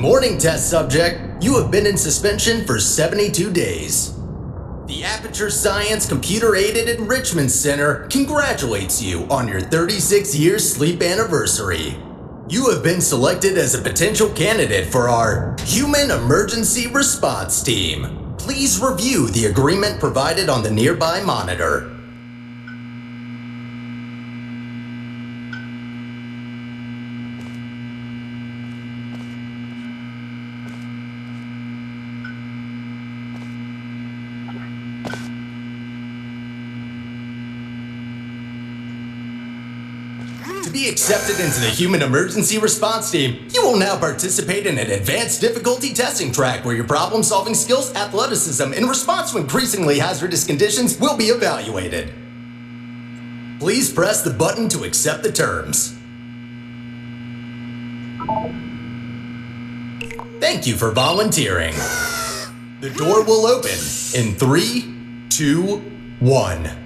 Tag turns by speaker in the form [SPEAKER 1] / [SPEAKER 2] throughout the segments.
[SPEAKER 1] morning, test subject. You have been in suspension for 72 days. The Aperture Science Computer-Aided Enrichment Center congratulates you on your 36-year sleep anniversary. You have been selected as a potential candidate for our Human Emergency Response Team. Please review the agreement provided on the nearby monitor. To be accepted into the Human Emergency Response Team, you will now participate in an advanced difficulty testing track where your problem-solving skills, athleticism, in response to increasingly hazardous conditions will be evaluated. Please press the button to accept the terms. Thank you for volunteering. The door will open in 3, 2, 1.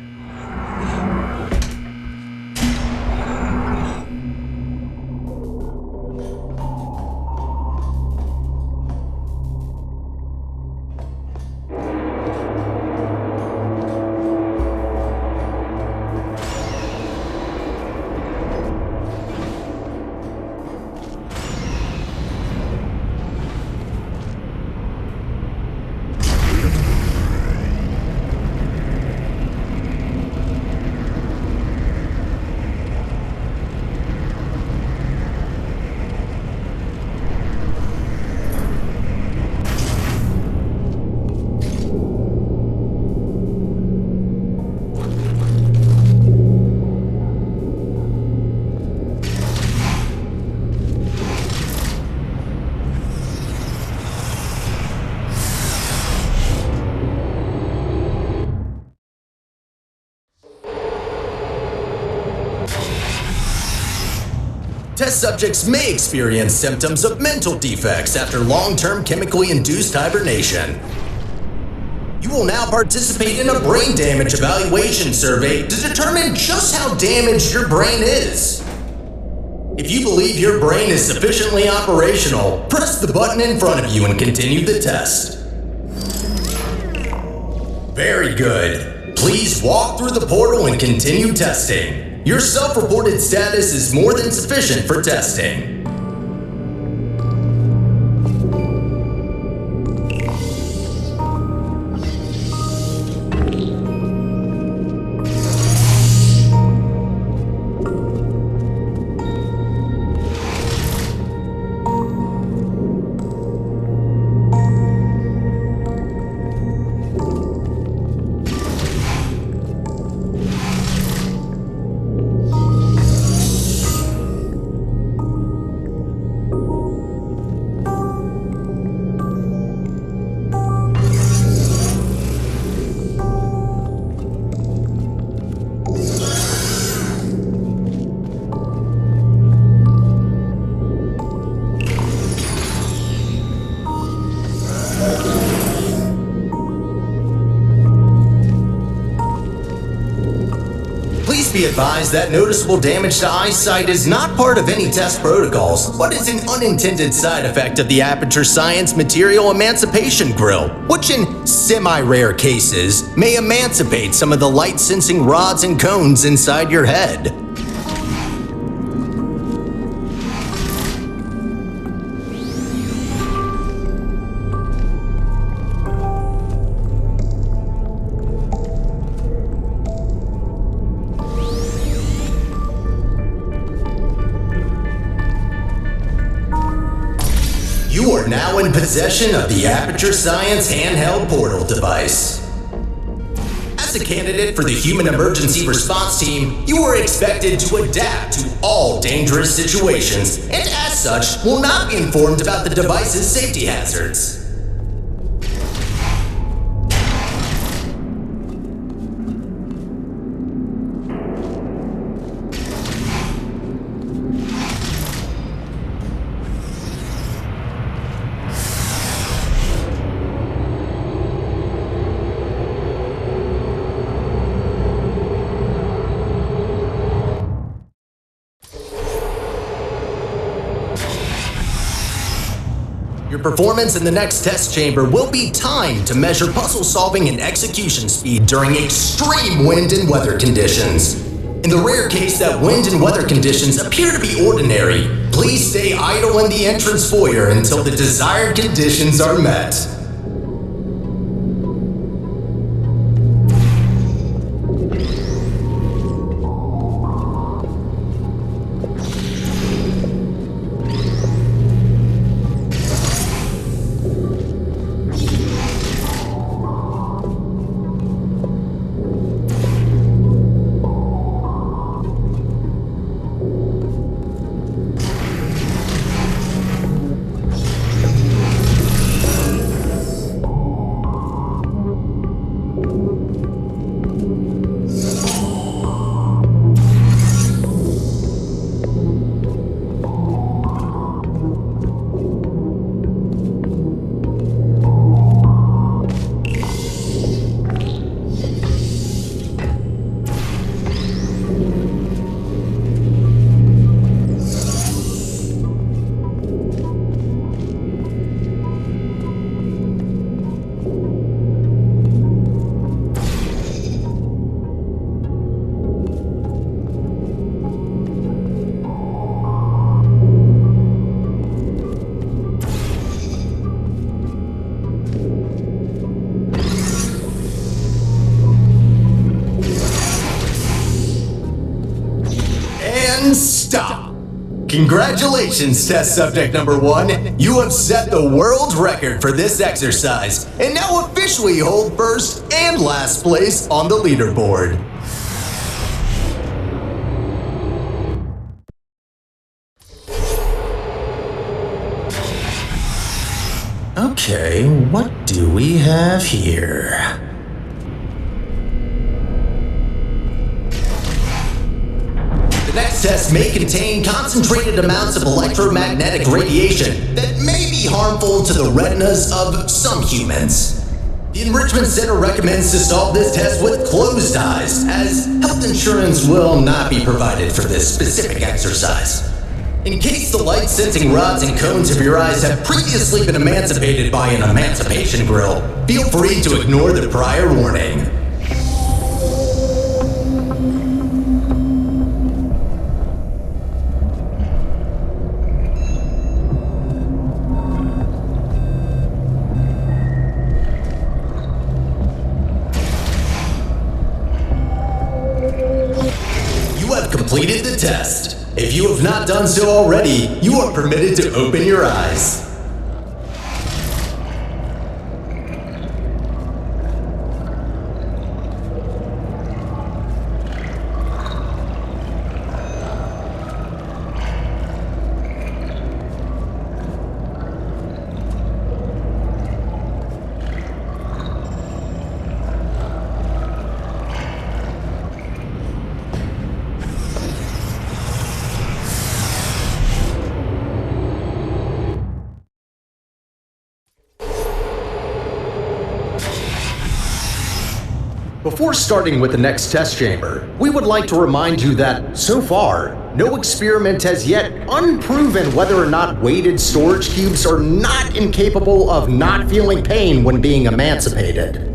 [SPEAKER 1] Test subjects may experience symptoms of mental defects after long-term chemically induced hibernation. You will now participate in a brain damage evaluation survey to determine just how damaged your brain is. If you believe your brain is sufficiently operational, press the button in front of you and continue the test. Very good. Please walk through the portal and continue testing. Your self-reported status is more than sufficient for testing. Be advised that noticeable damage to eyesight is not part of any test protocols, but is an unintended side effect of the Aperture Science Material Emancipation Grill, which in semi-rare cases may emancipate some of the light-sensing rods and cones inside your head. You are now in possession of the Aperture Science handheld portal device. As a candidate for the Human Emergency Response Team, you are expected to adapt to all dangerous situations, and as such, will not be informed about the device's safety hazards. performance in the next test chamber will be timed to measure puzzle solving and execution speed during extreme wind and weather conditions. In the rare case that wind and weather conditions appear to be ordinary, please stay idle in the entrance foyer until the desired conditions are met. Stop! Congratulations, test subject number 1. You have set the world record for this exercise and now officially hold first and last place on the leaderboard. Okay, what do we have here? The next test may contain concentrated amounts of electromagnetic radiation that may be harmful to the retinas of some humans. The Enrichment Center recommends to solve this test with closed eyes, as health insurance will not be provided for this specific exercise. In case the light-sensing rods and cones of your eyes have previously been emancipated by an emancipation grill, feel free to ignore the prior warning. Completed the test. If you have not done so already, you are permitted to open your eyes. Before starting with the next test chamber, we would like to remind you that, so far, no experiment has yet unproven whether or not weighted storage cubes are not incapable of not feeling pain when being emancipated.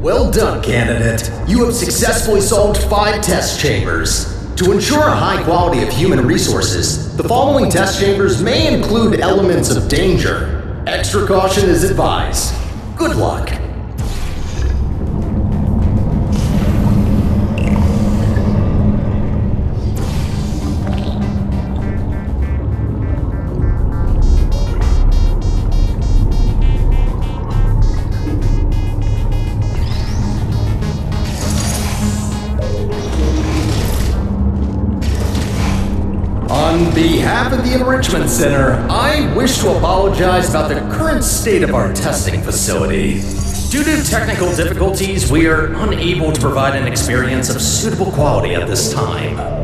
[SPEAKER 1] Well done, candidate. You have successfully solved 5 test chambers. To ensure a high quality of human resources, the following test chambers may include elements of danger. Extra caution is advised. Good luck. On behalf of the Enrichment Center, I wish to apologize about the current state of our testing facility. Due to technical difficulties, we are unable to provide an experience of suitable quality at this time.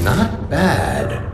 [SPEAKER 1] Not bad.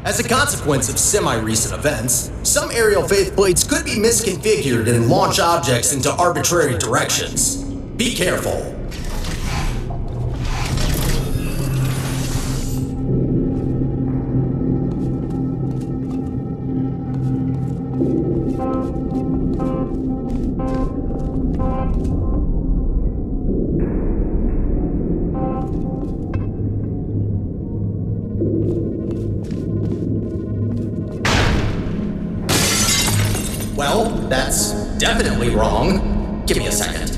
[SPEAKER 1] As a consequence of semi-recent events, some aerial faithplates could be misconfigured and launch objects into arbitrary directions. Be careful. Well, that's definitely wrong. Give me a second.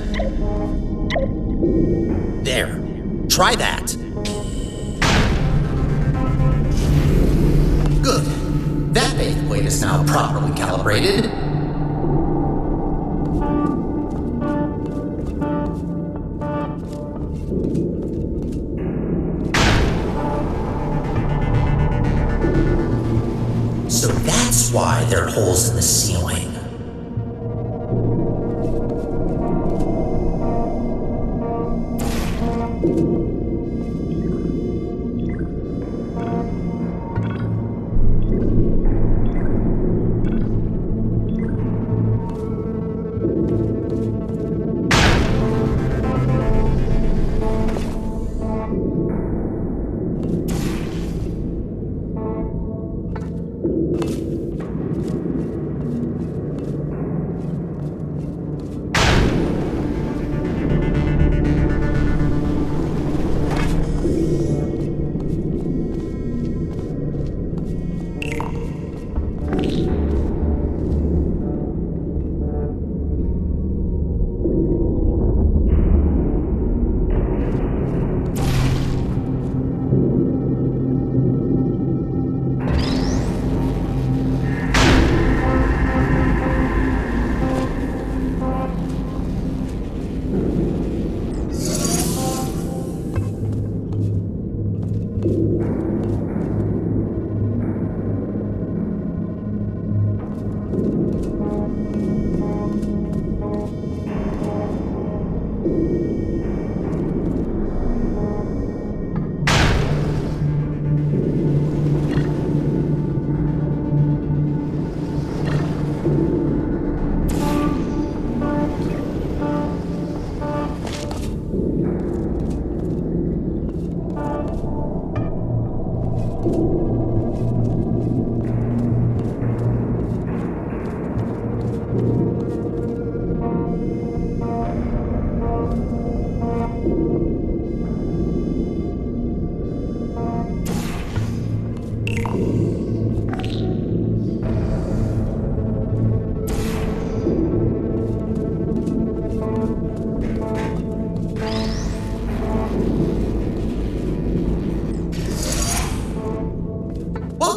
[SPEAKER 1] There. Try that. Good. That faithplate is now properly calibrated. So that's why there are holes in the ceiling.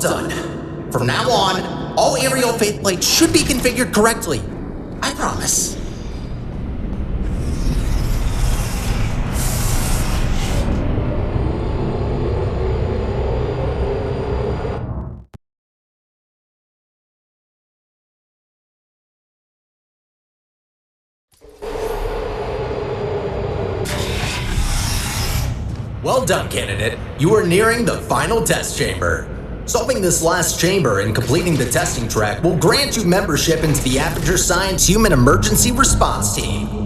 [SPEAKER 1] Well done. From now on, all aerial faceplates should be configured correctly. I promise. Well done, candidate. You are nearing the final test chamber. Solving this last chamber and completing the testing track will grant you membership into the Aperture Science Human Emergency Response Team.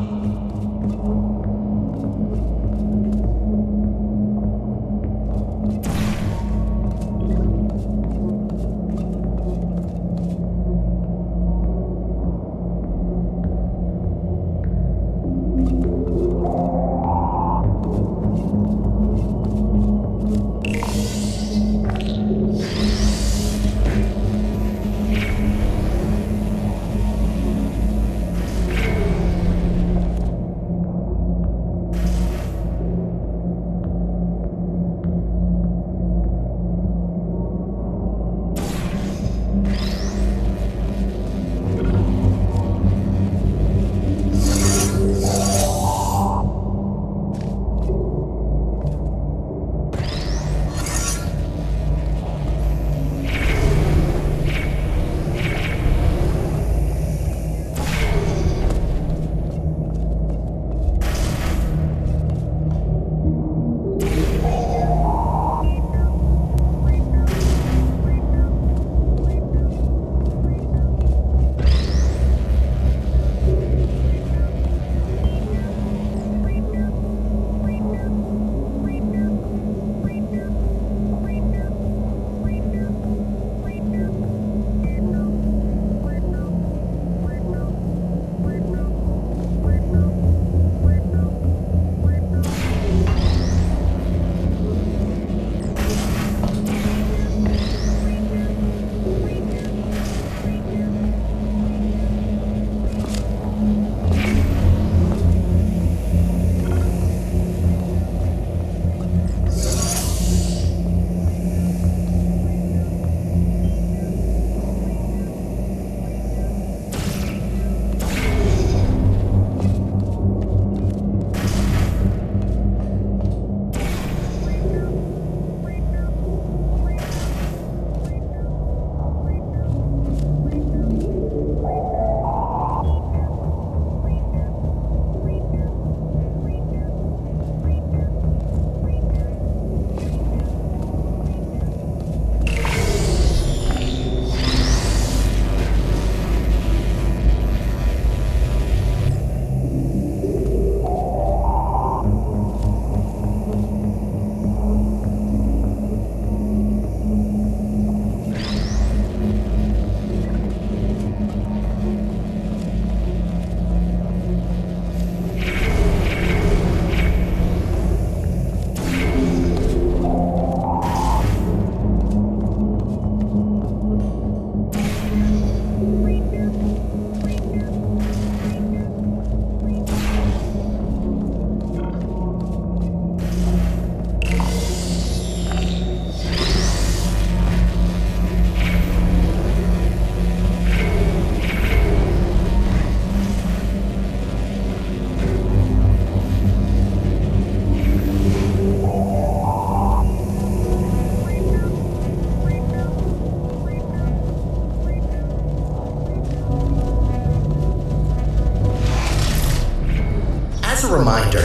[SPEAKER 1] Reminder,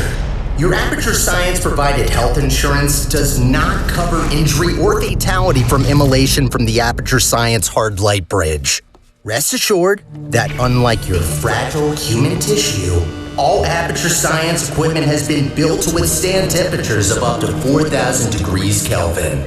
[SPEAKER 1] your Aperture Science provided health insurance does not cover injury or fatality from immolation from the Aperture Science hard light bridge. Rest assured that unlike your fragile human tissue, all Aperture Science equipment has been built to withstand temperatures of up to 4,000 degrees Kelvin.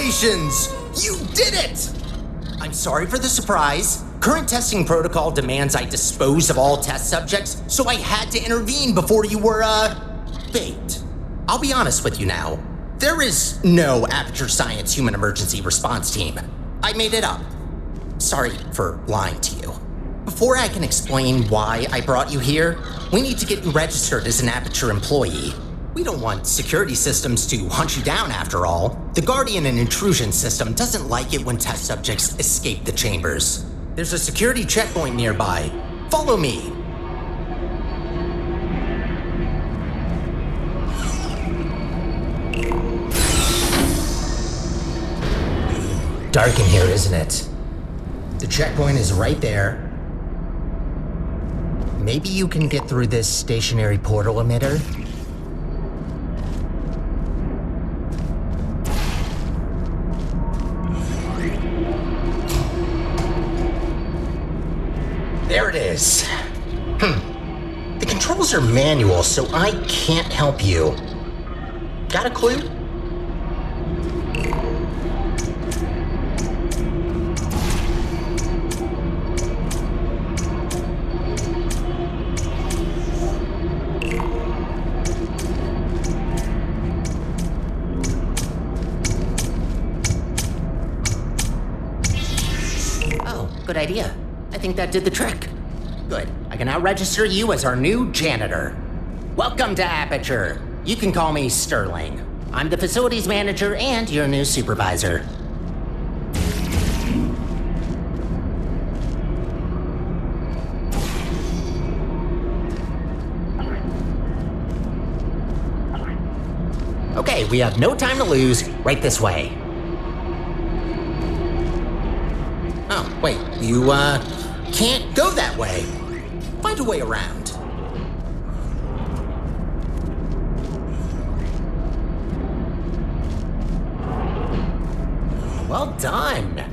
[SPEAKER 1] Congratulations! You did it! I'm sorry for the surprise. Current testing protocol demands I dispose of all test subjects, so I had to intervene before you were, baked. I'll be honest with you now. There is no Aperture Science Human Emergency Response Team. I made it up. Sorry for lying to you. Before I can explain why I brought you here, we need to get you registered as an Aperture employee. We don't want security systems to hunt you down after all. The Guardian and Intrusion system doesn't like it when test subjects escape the chambers. There's a security checkpoint nearby. Follow me. Dark in here, isn't it? The checkpoint is right there. Maybe you can get through this stationary portal emitter? There it is. The controls are manual, so I can't help you. Got a clue? Oh, good idea. I think that did the trick. Good. I can now register you as our new janitor. Welcome to Aperture. You can call me Sterling. I'm the facilities manager and your new supervisor. Okay, we have no time to lose. Right this way. Oh, wait, you, can't go that way. Find a way around. Well done.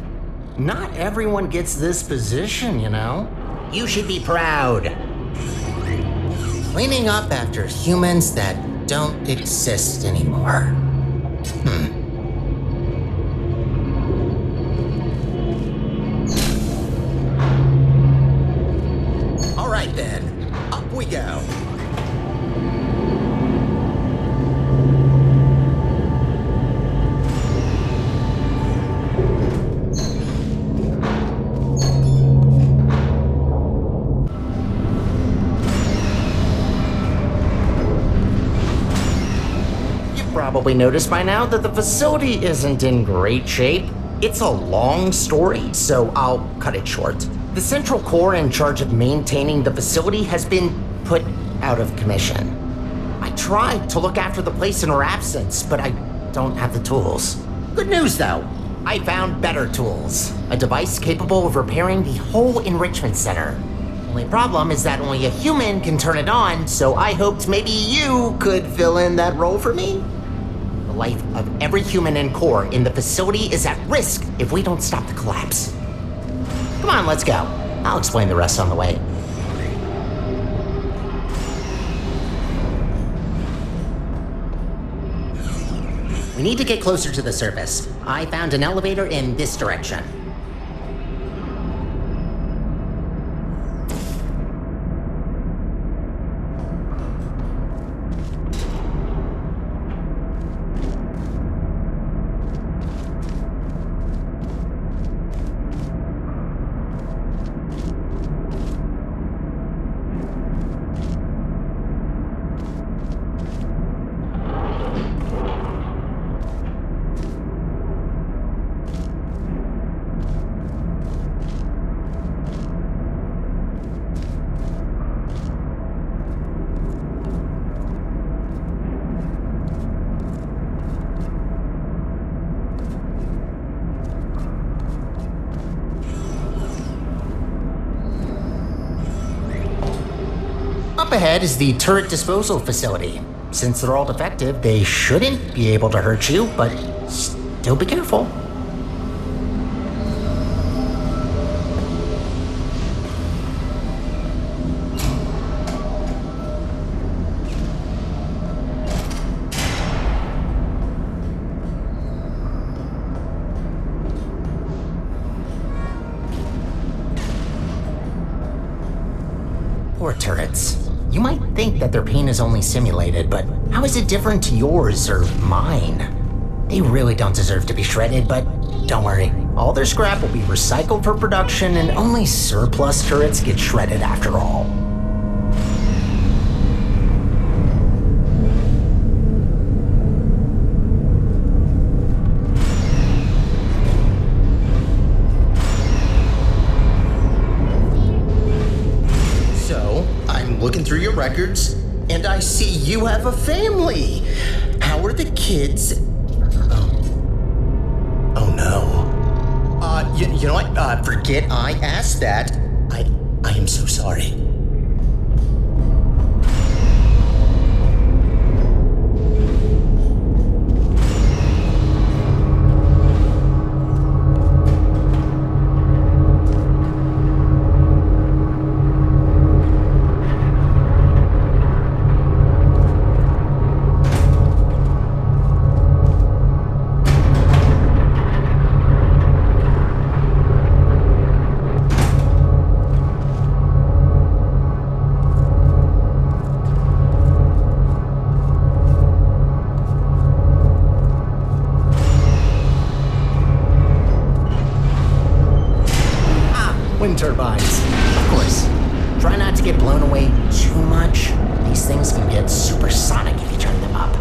[SPEAKER 1] Not everyone gets this position, you know. You should be proud. Cleaning up after humans that don't exist anymore. Then, up we go. You've probably noticed by now that the facility isn't in great shape. It's a long story, so I'll cut it short. The central core in charge of maintaining the facility has been put out of commission. I tried to look after the place in her absence, but I don't have the tools. Good news though, I found better tools. A device capable of repairing the whole enrichment center. Only problem is that only a human can turn it on, so I hoped maybe you could fill in that role for me. The life of every human and core in the facility is at risk if we don't stop the collapse. Come on, let's go. I'll explain the rest on the way. We need to get closer to the surface. I found an elevator in this direction. Up ahead is the turret disposal facility. Since they're all defective, they shouldn't be able to hurt you, but still be careful.
[SPEAKER 2] Poor turrets. You might think that their pain is only simulated, but how is it different to yours or mine? They really don't deserve to be shredded, but don't worry. All their scrap will be recycled for production, and only surplus turrets get shredded after all.
[SPEAKER 1] Looking through your records, and I see you have a family. How are the kids? Oh no. You know what? Forget I asked that. I am so sorry.
[SPEAKER 2] Wind turbines. Of course. Try not to get blown away too much. These things can get supersonic if you turn them up.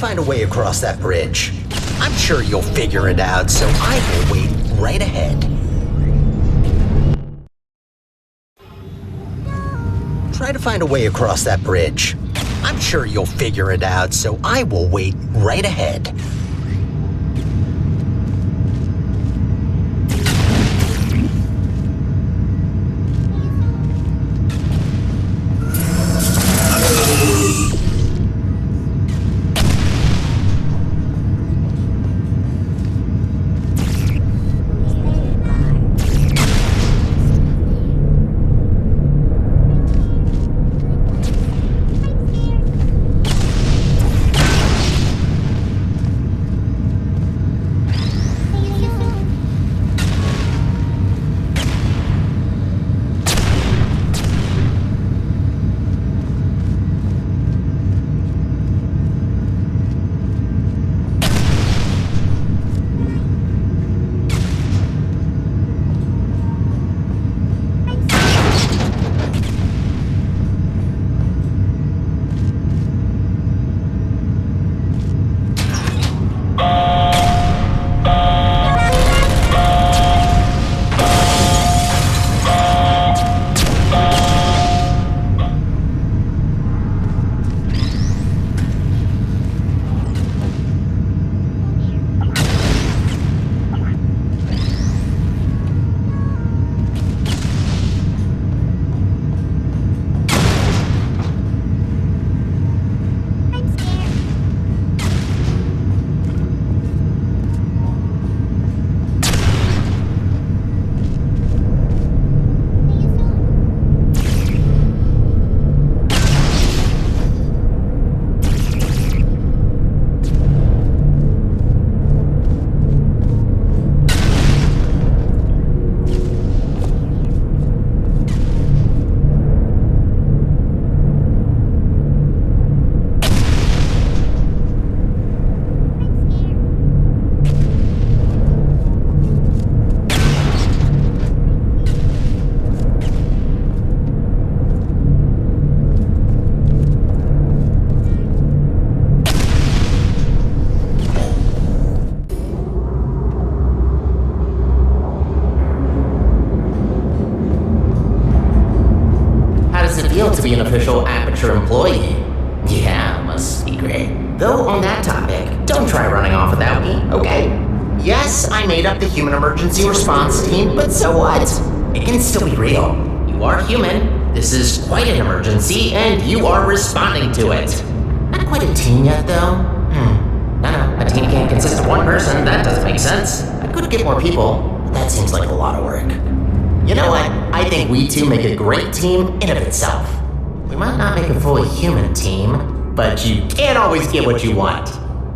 [SPEAKER 2] Find a way across that bridge. I'm sure you'll figure it out, so I will wait right ahead. Try to find a way across that bridge. I'm sure you'll figure it out, so I will wait right ahead. unofficial Aperture employee. Yeah, must be great. Though on that topic, don't try running off without me, okay? Yes, I made up the human emergency response team, but so what? It can still be real. You are human, this is quite an emergency, and you are responding to it. Not quite a team yet, though. No, a team can't consist of one person, that doesn't make sense. I could get more people, but that seems like a lot of work. You know what? I think we two make a great team in of itself. We might not make a fully human team, but you can't always get what you want.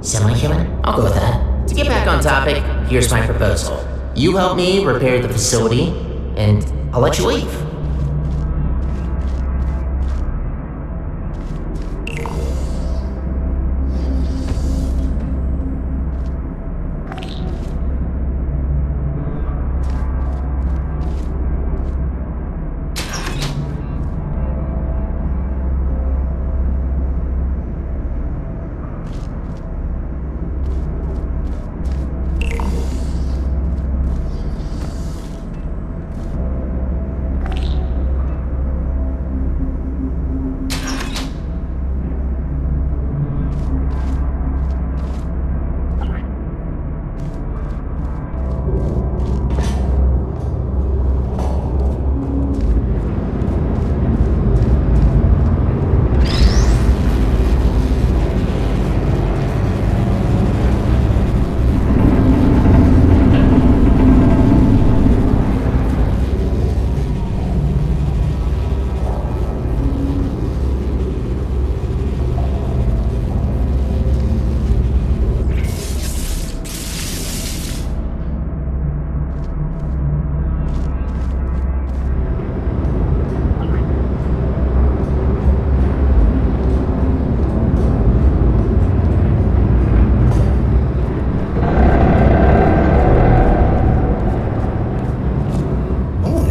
[SPEAKER 2] Semi-human? I'll go with that. To get back on topic, here's my proposal. You help me repair the facility, and I'll let you leave.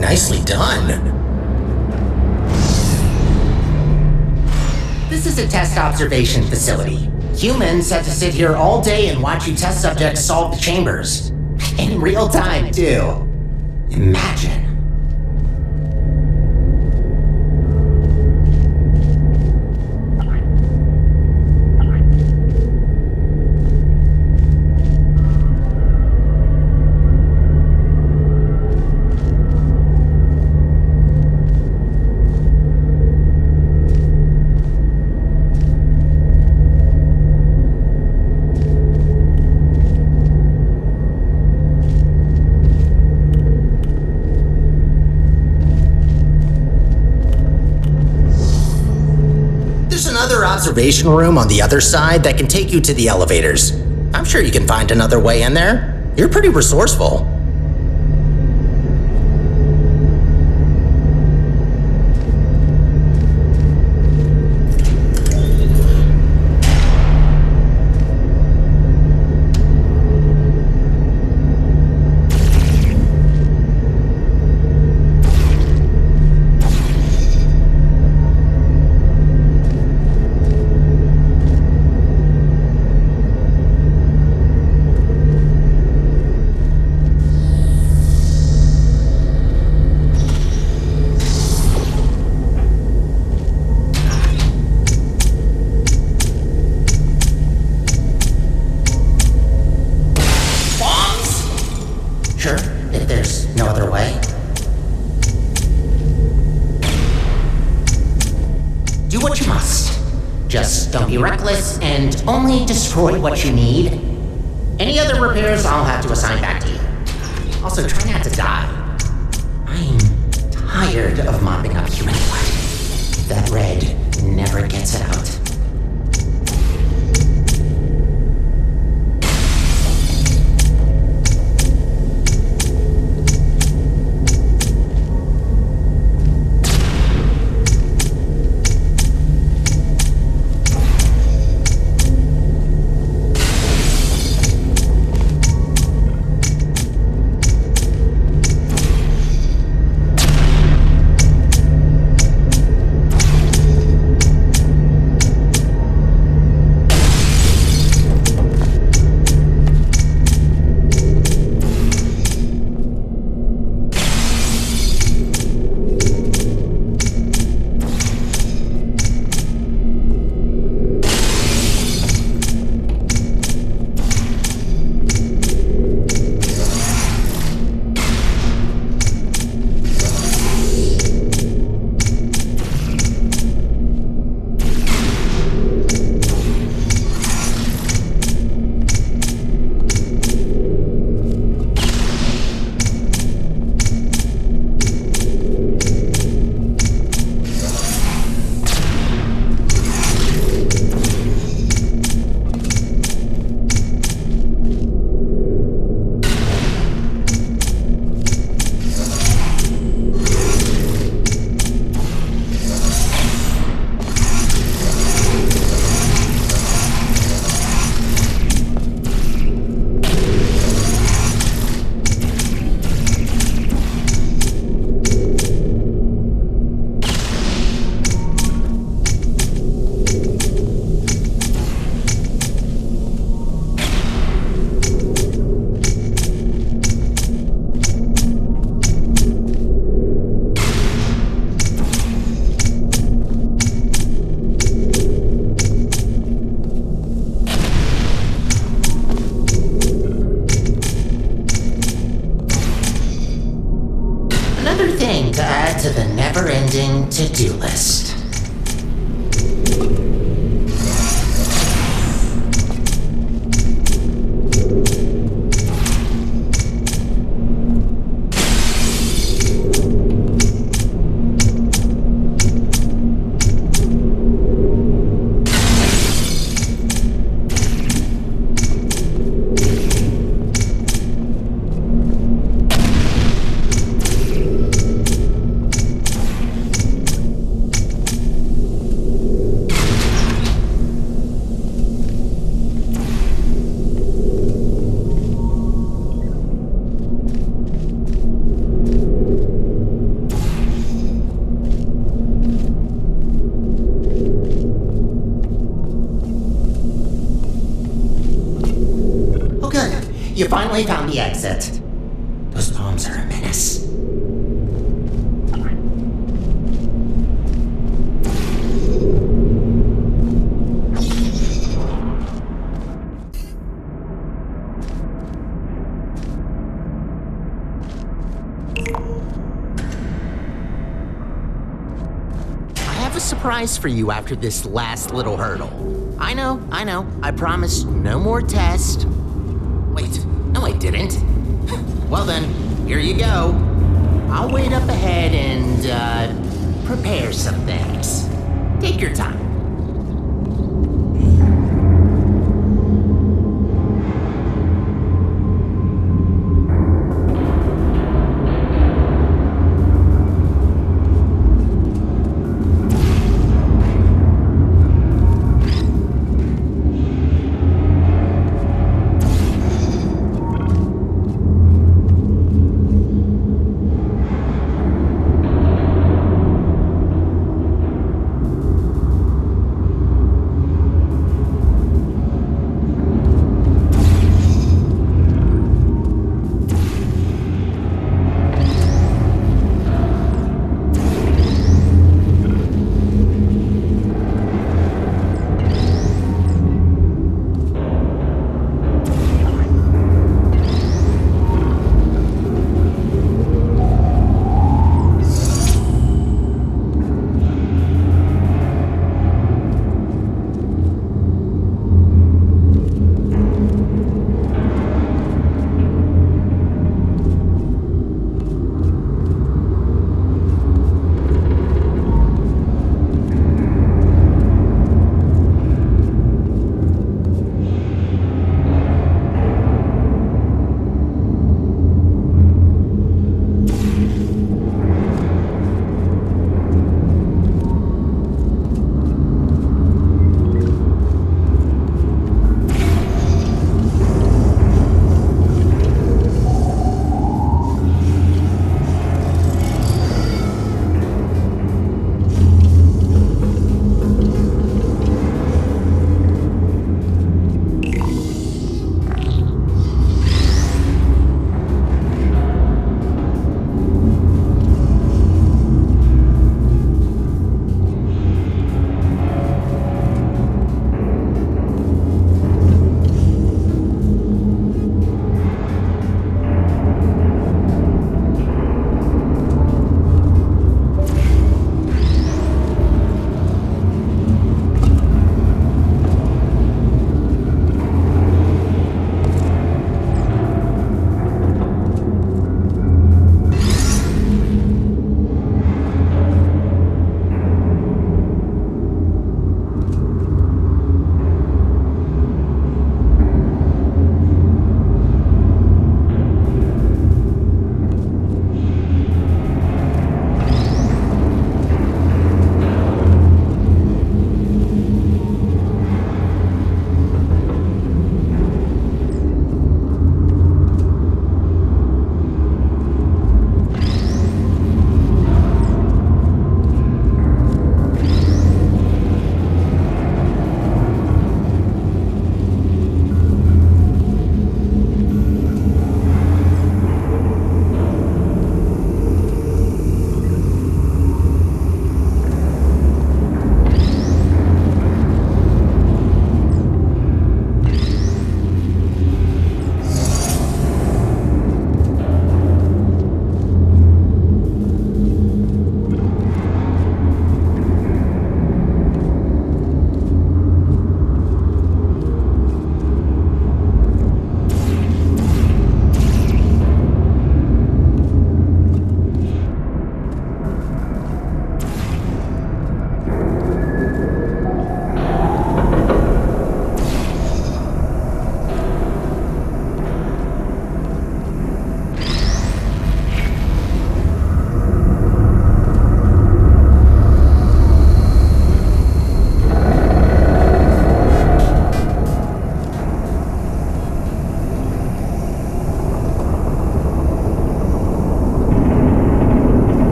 [SPEAKER 1] Nicely done.
[SPEAKER 2] This is a test observation facility. Humans have to sit here all day and watch you test subjects solve the chambers. In real time, too. Imagine.
[SPEAKER 1] Observation room on the other side that can take you to the elevators. I'm sure you can find another way in there. You're pretty resourceful.
[SPEAKER 2] If there's no other way. Do what you must. Just don't be reckless and only destroy what you need. Any other repairs I'll have to assign back to you. Also, try not to die. I'm tired of mopping up human blood. That red never gets it out. never-ending to-do list. You finally found the exit. Those bombs are a menace. I have a surprise for you after this last little hurdle. I know. I promised no more tests. Wait, no I didn't. Well then, here you go. I'll wait up ahead and, prepare some things. Take your time.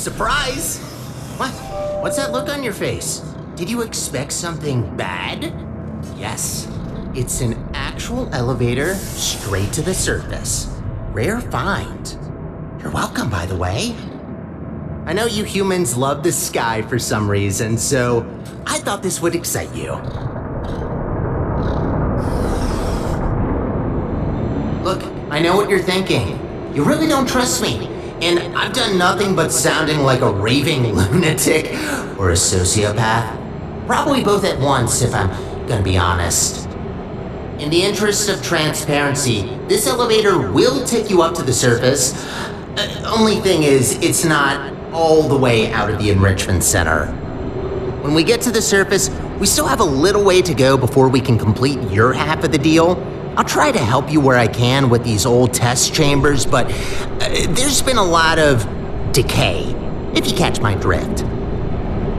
[SPEAKER 2] Surprise! What? What's that look on your face? Did you expect something bad? Yes, it's an actual elevator straight to the surface. Rare find. You're welcome, by the way. I know you humans love the sky for some reason, so I thought this would excite you. Look, I know what you're thinking. You really don't trust me, and I've done nothing but sounding like a raving lunatic or a sociopath. Probably both at once, if I'm gonna be honest. In the interest of transparency, this elevator will take you up to the surface. Only thing is, it's not all the way out of the enrichment center. When we get to the surface, we still have a little way to go before we can complete your half of the deal. I'll try to help you where I can with these old test chambers, but there's been a lot of decay, if you catch my drift.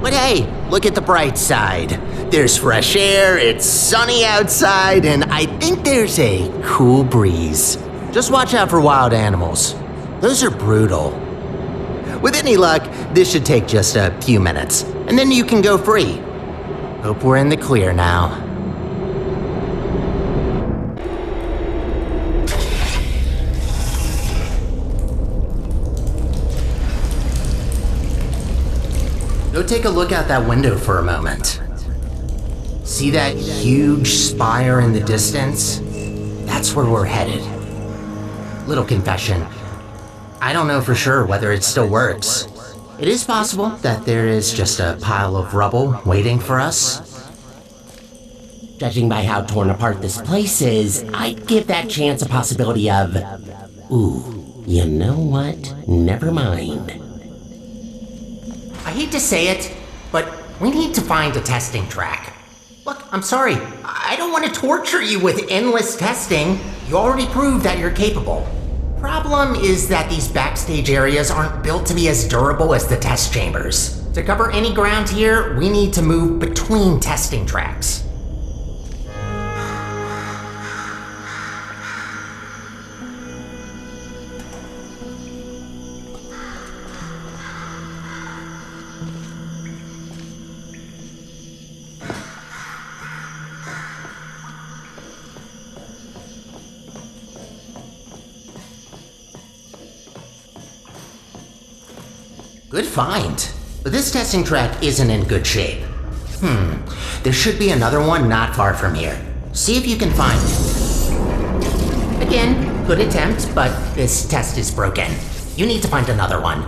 [SPEAKER 2] But hey, look at the bright side. There's fresh air, it's sunny outside, and I think there's a cool breeze. Just watch out for wild animals. Those are brutal. With any luck, this should take just a few minutes, and then you can go free. Hope we're in the clear now. Go take a look out that window for a moment. See that huge spire in the distance? That's where we're headed. Little confession. I don't know for sure whether it still works. It is possible that there is just a pile of rubble waiting for us.
[SPEAKER 3] Judging by how torn apart this place is, I'd give that chance a possibility of... Ooh, you know what? Never mind.
[SPEAKER 2] I hate to say it, but we need to find a testing track. Look, I'm sorry. I don't want to torture you with endless testing. You already proved that you're capable. Problem is that these backstage areas aren't built to be as durable as the test chambers. To cover any ground here, we need to move between testing tracks. Good find. But this testing track isn't in good shape. There should be another one not far from here. See if you can find it. Again, good attempt, but this test is broken. You need to find another one.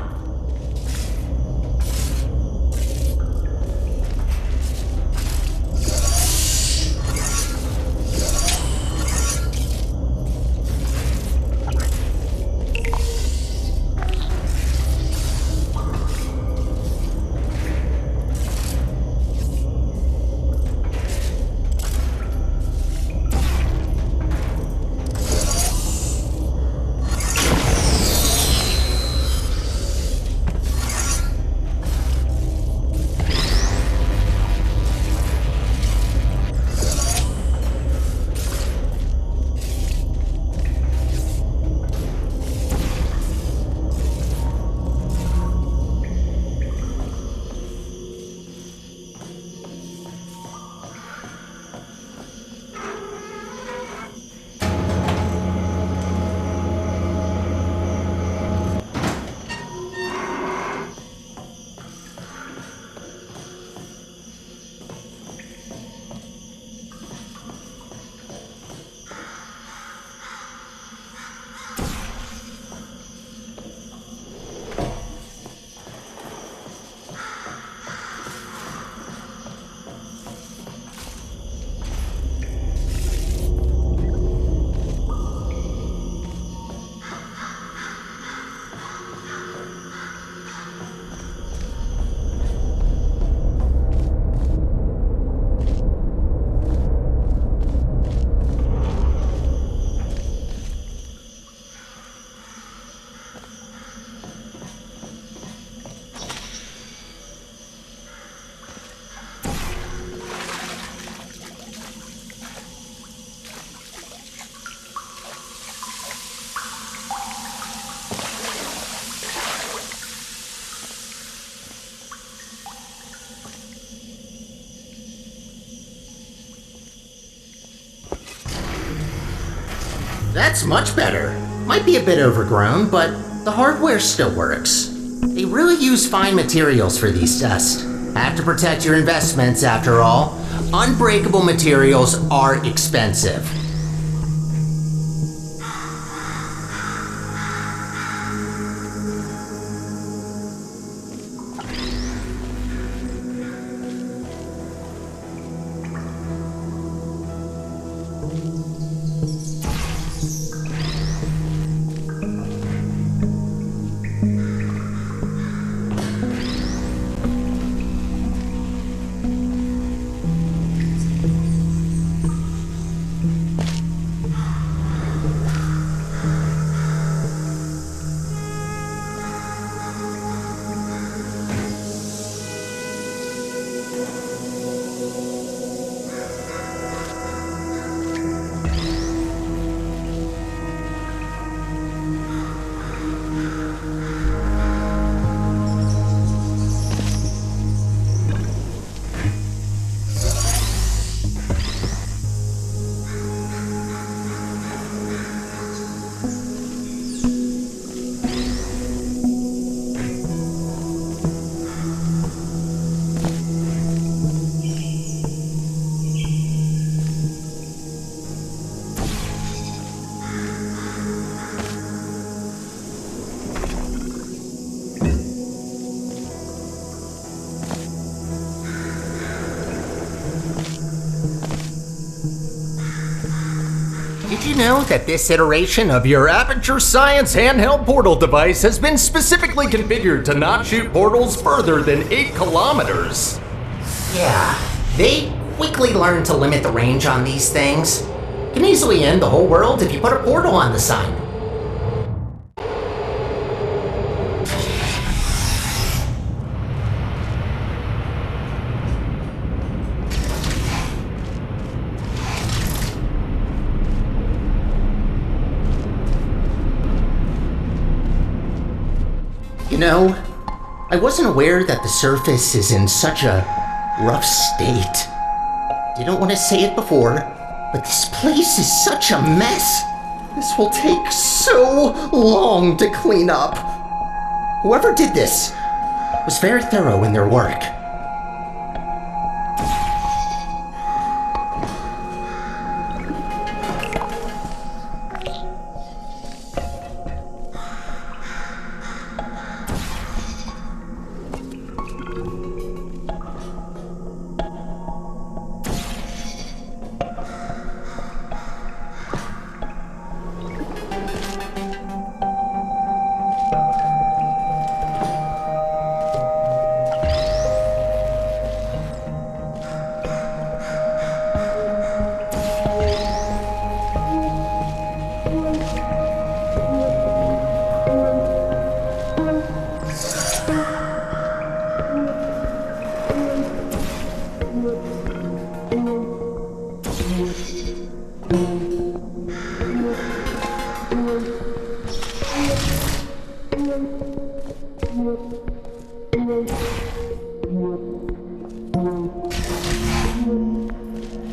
[SPEAKER 2] That's much better. Might be a bit overgrown, but the hardware still works. They really use fine materials for these tests. Have to protect your investments, after all. Unbreakable materials are expensive. Did you know that this iteration of your Aperture Science handheld portal device has been specifically configured to not shoot portals further than 8 kilometers? Yeah, they quickly learned to limit the range on these things. Can easily end the whole world if you put a portal on the sign. You know, I wasn't aware that the surface is in such a rough state. Didn't want to say it before, but this place is such a mess. This will take so long to clean up. Whoever did this was very thorough in their work.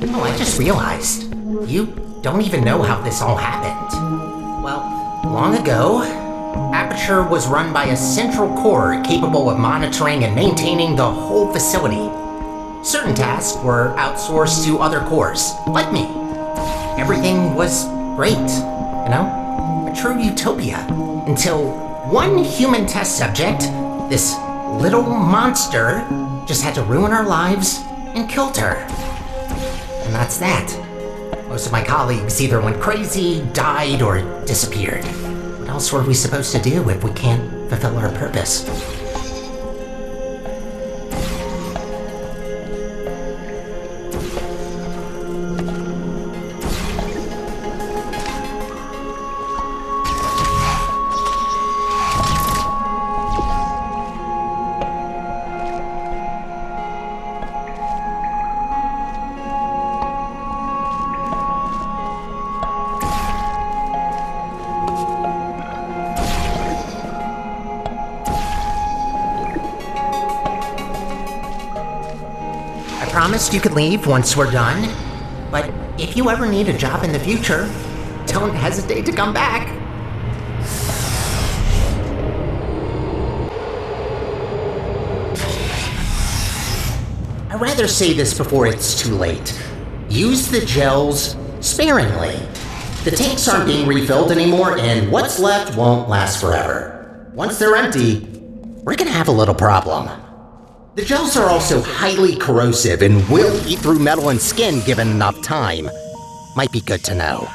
[SPEAKER 2] Oh, I just realized. You don't even know how this all happened. Well, long ago, Aperture was run by a central core capable of monitoring and maintaining the whole facility. Certain tasks were outsourced to other cores, like me. Everything was great, you know? A true utopia. Until one human test subject, this little monster, just had to ruin our lives and killed her. And that's that. Most of my colleagues either went crazy, died, or disappeared. What else were we supposed to do if we can't fulfill our purpose? Promised you could leave once we're done, but if you ever need a job in the future, don't hesitate to come back. I'd rather say this before it's too late. Use the gels sparingly. The tanks aren't being refilled anymore, and what's left won't last forever. Once they're empty, we're gonna have a little problem. The gels are also highly corrosive and will eat through metal and skin given enough time. Might be good to know.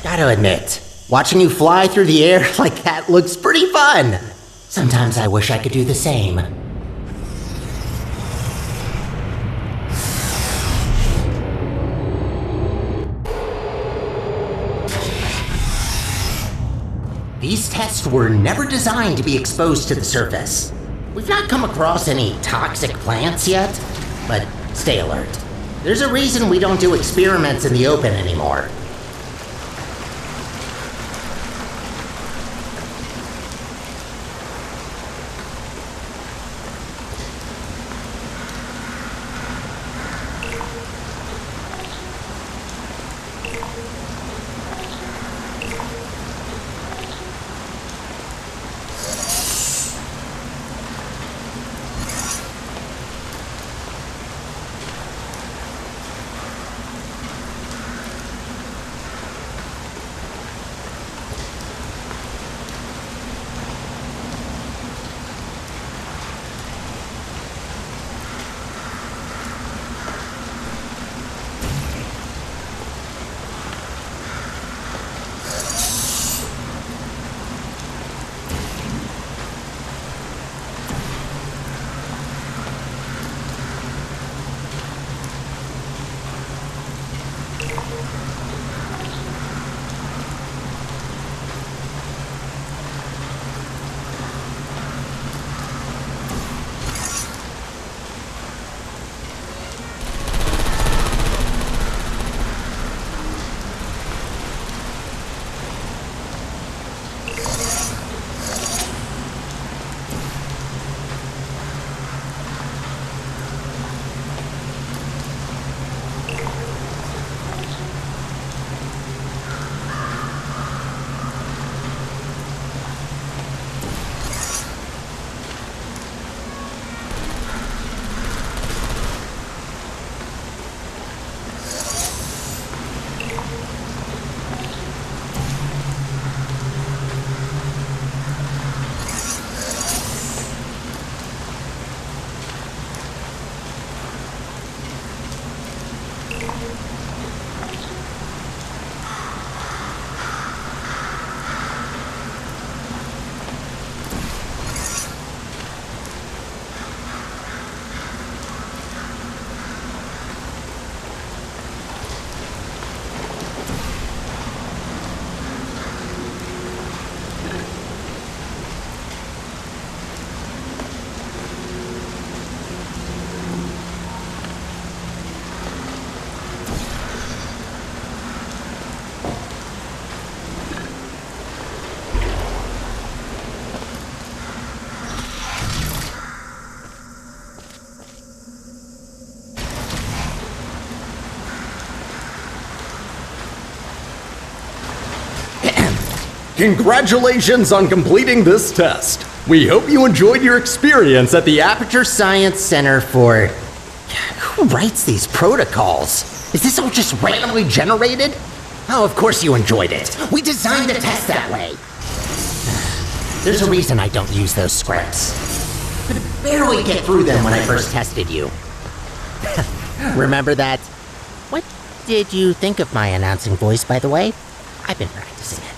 [SPEAKER 2] Gotta admit, watching you fly through the air like that looks pretty fun. Sometimes I wish I could do the same. These tests were never designed to be exposed to the surface. We've not come across any toxic plants yet, but stay alert. There's a reason we don't do experiments in the open anymore.
[SPEAKER 4] Congratulations on completing this test. We hope you enjoyed your experience at the
[SPEAKER 2] Aperture Science Center for... Who writes these protocols? Is this all just randomly generated? Oh, of course you enjoyed it. We designed the test that way. There's a reason I don't use those scripts. Could barely get through them when I first tested you. Remember that? What did you think of my announcing voice, by the way? I've been practicing it.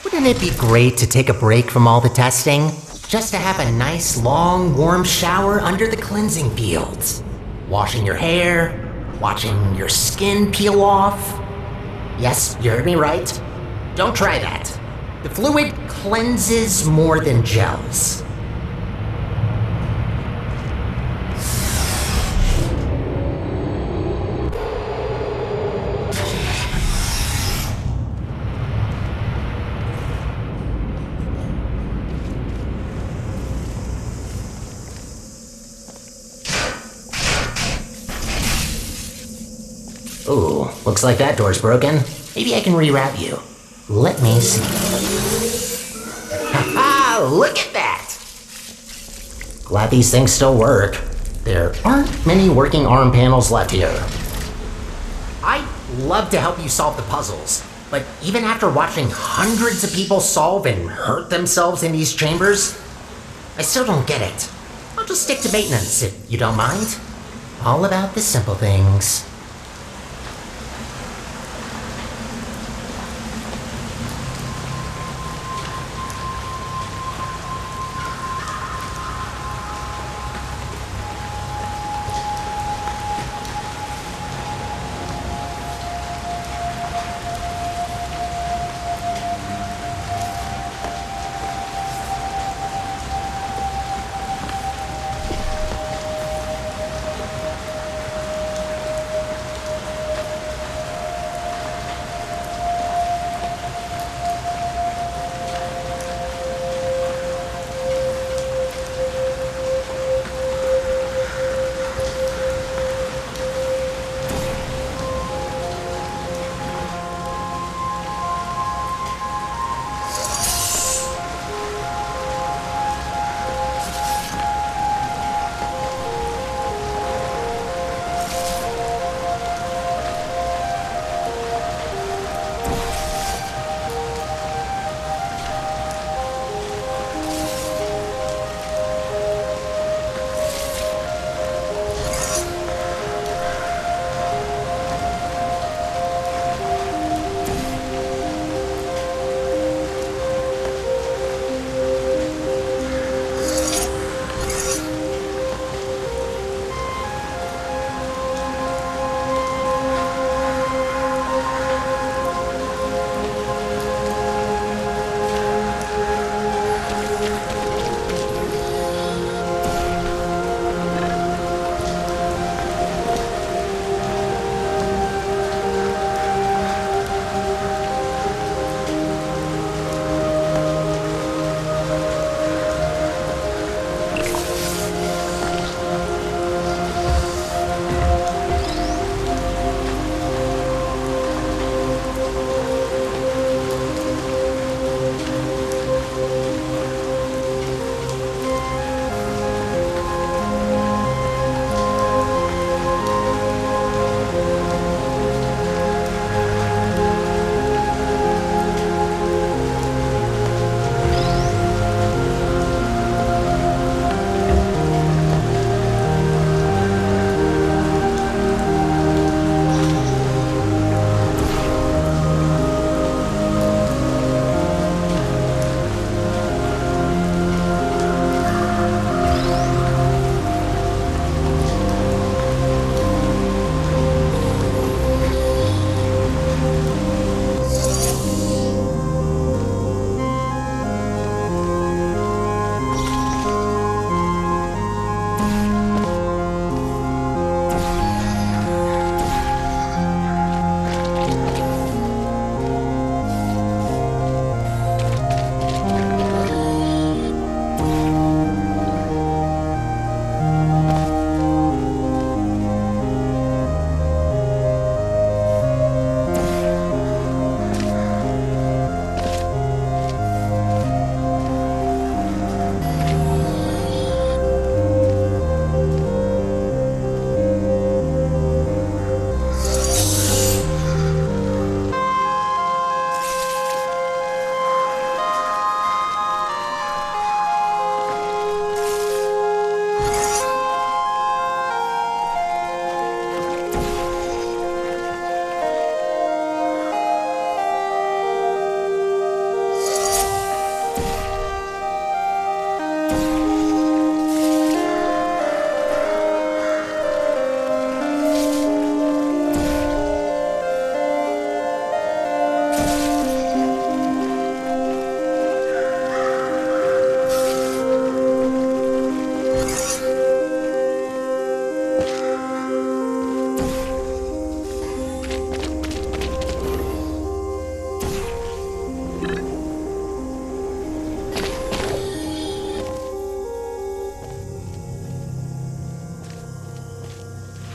[SPEAKER 2] Wouldn't it be great to take a break from all the testing? Just to have a nice, long, warm shower under the cleansing fields. Washing your hair, watching your skin peel off. Yes, you heard me right. Don't try that. The fluid cleanses more than gels. Ooh, looks like that door's broken. Maybe I can reroute you. Let me see. Ha-ha! Look at that! Glad these things still work. There aren't many working arm panels left here. I'd love to help you solve the puzzles, but even after watching hundreds of people solve and hurt themselves in these chambers, I still don't get it. I'll just stick to maintenance if you don't mind. All about the simple things.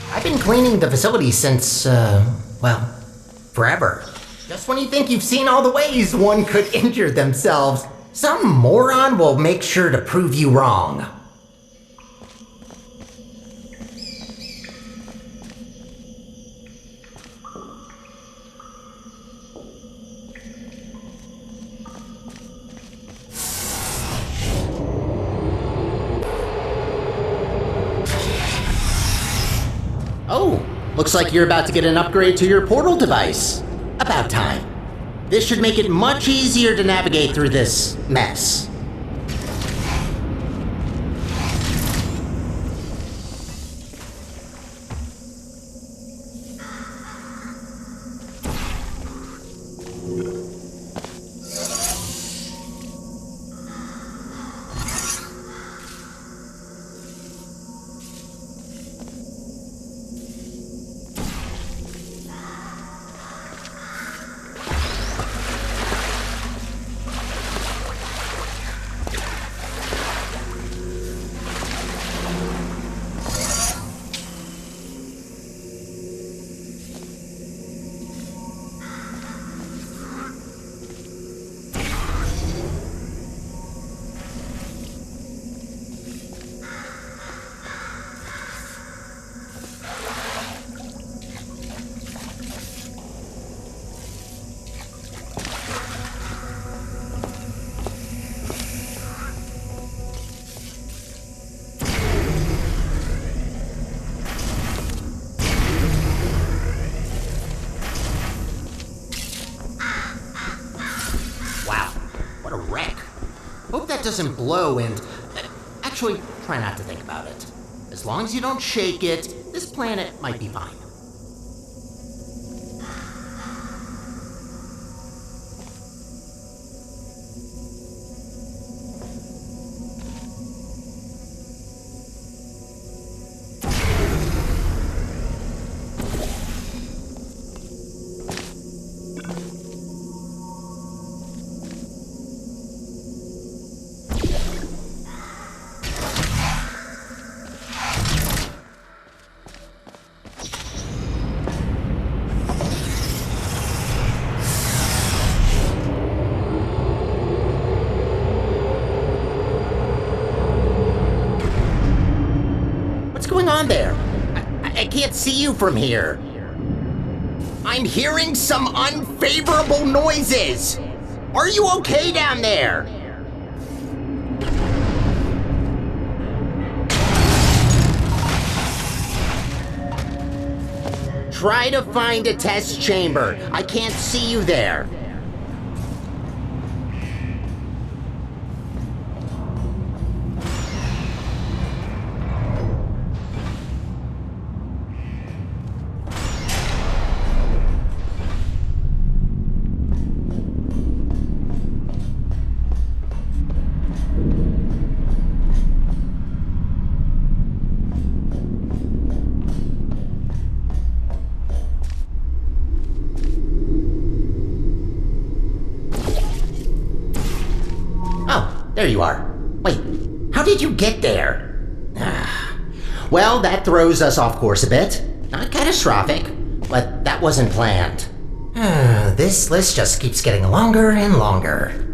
[SPEAKER 2] I've been cleaning the facility since, well, forever. Just when you think you've seen all the ways one could injure themselves, some moron will make sure to prove you wrong.
[SPEAKER 3] Oh, looks like you're about to get an upgrade to your portal device. About time. This should make it much easier to navigate through this mess. Hope that doesn't blow and... actually, try not to think about it. As long as you don't shake it, this planet might be fine. On there? I can't see you from here. I'm hearing some unfavorable noises. Are you okay down there? Try to find a test chamber. I can't see you there. There you are. Wait, how did you get there? Well, that throws us off course a bit. Not catastrophic, but that wasn't planned.
[SPEAKER 2] This list just keeps getting longer and longer.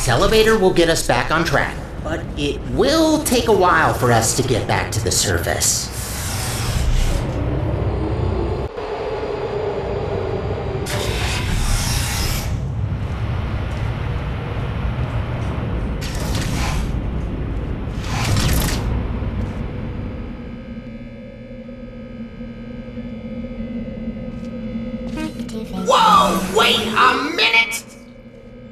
[SPEAKER 3] This elevator will get us back on track, but it will take a while for us to get back to the surface.
[SPEAKER 2] Whoa! Wait a minute!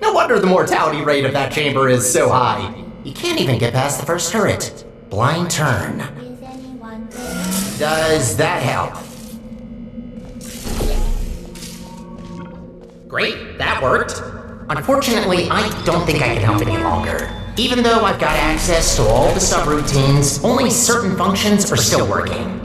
[SPEAKER 2] No wonder the mortality rate of that chamber is so high.
[SPEAKER 3] You can't even get past the first turret. Blind turn.
[SPEAKER 2] Does that help? Great, that worked.
[SPEAKER 3] Unfortunately, I don't think I can help any longer. Even though I've got access to all the subroutines, only certain functions are still working.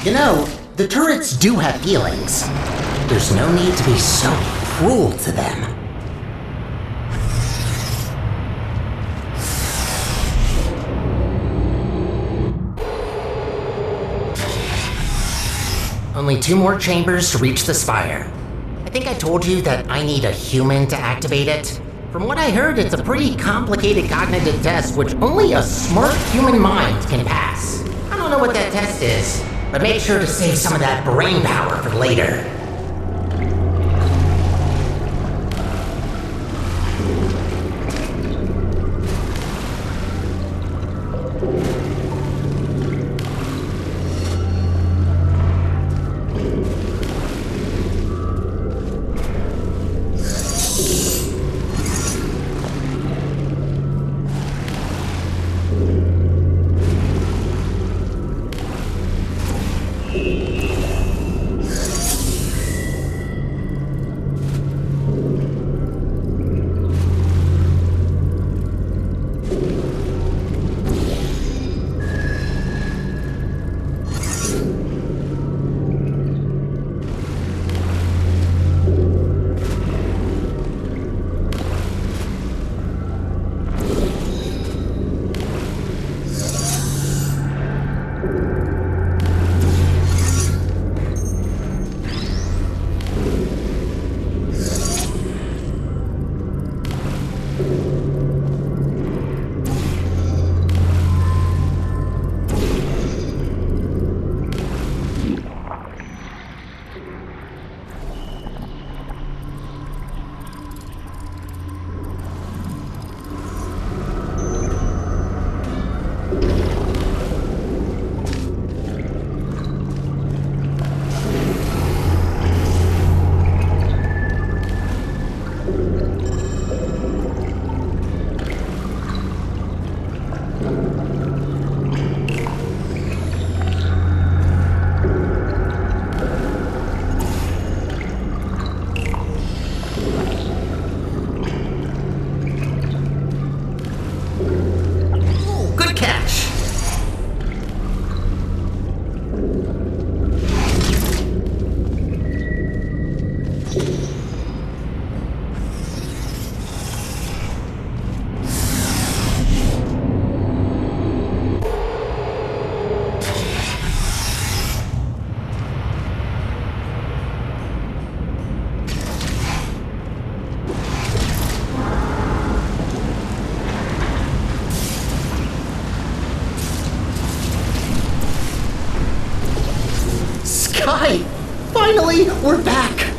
[SPEAKER 3] You know, the turrets do have feelings. There's no need to be so cruel to them.
[SPEAKER 2] Only 2 more chambers to reach the spire. I think I told you that I need a human to activate it. From what I heard, it's a pretty complicated cognitive test which only a smart human mind can pass. I don't know what that test is, but make sure to save some of that brain power for later.
[SPEAKER 3] Sky! Finally, we're back!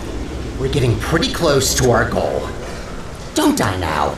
[SPEAKER 3] We're getting pretty close to our goal. Don't die now.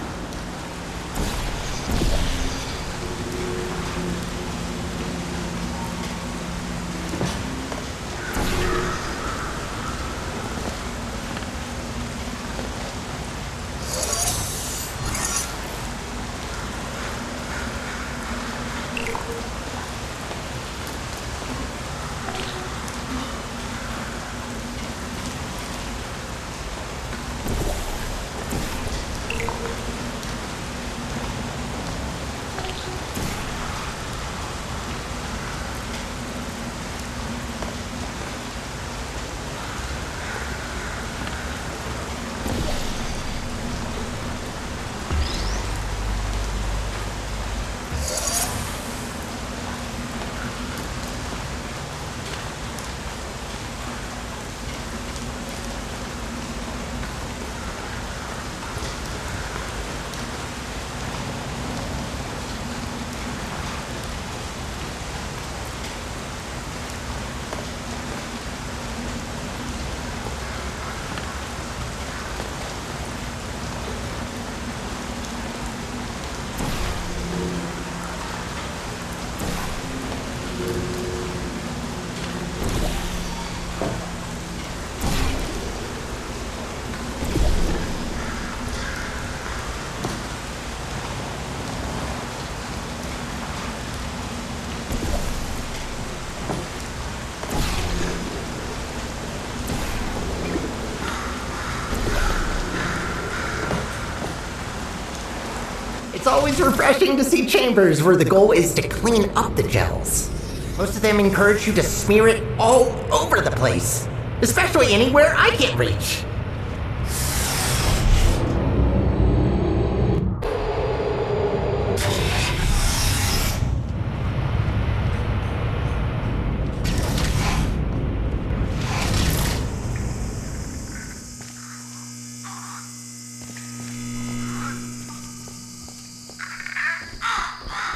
[SPEAKER 2] It's always refreshing to see chambers where the goal is to clean up the gels. Most of them encourage you to smear it all over the place, especially anywhere I can't reach.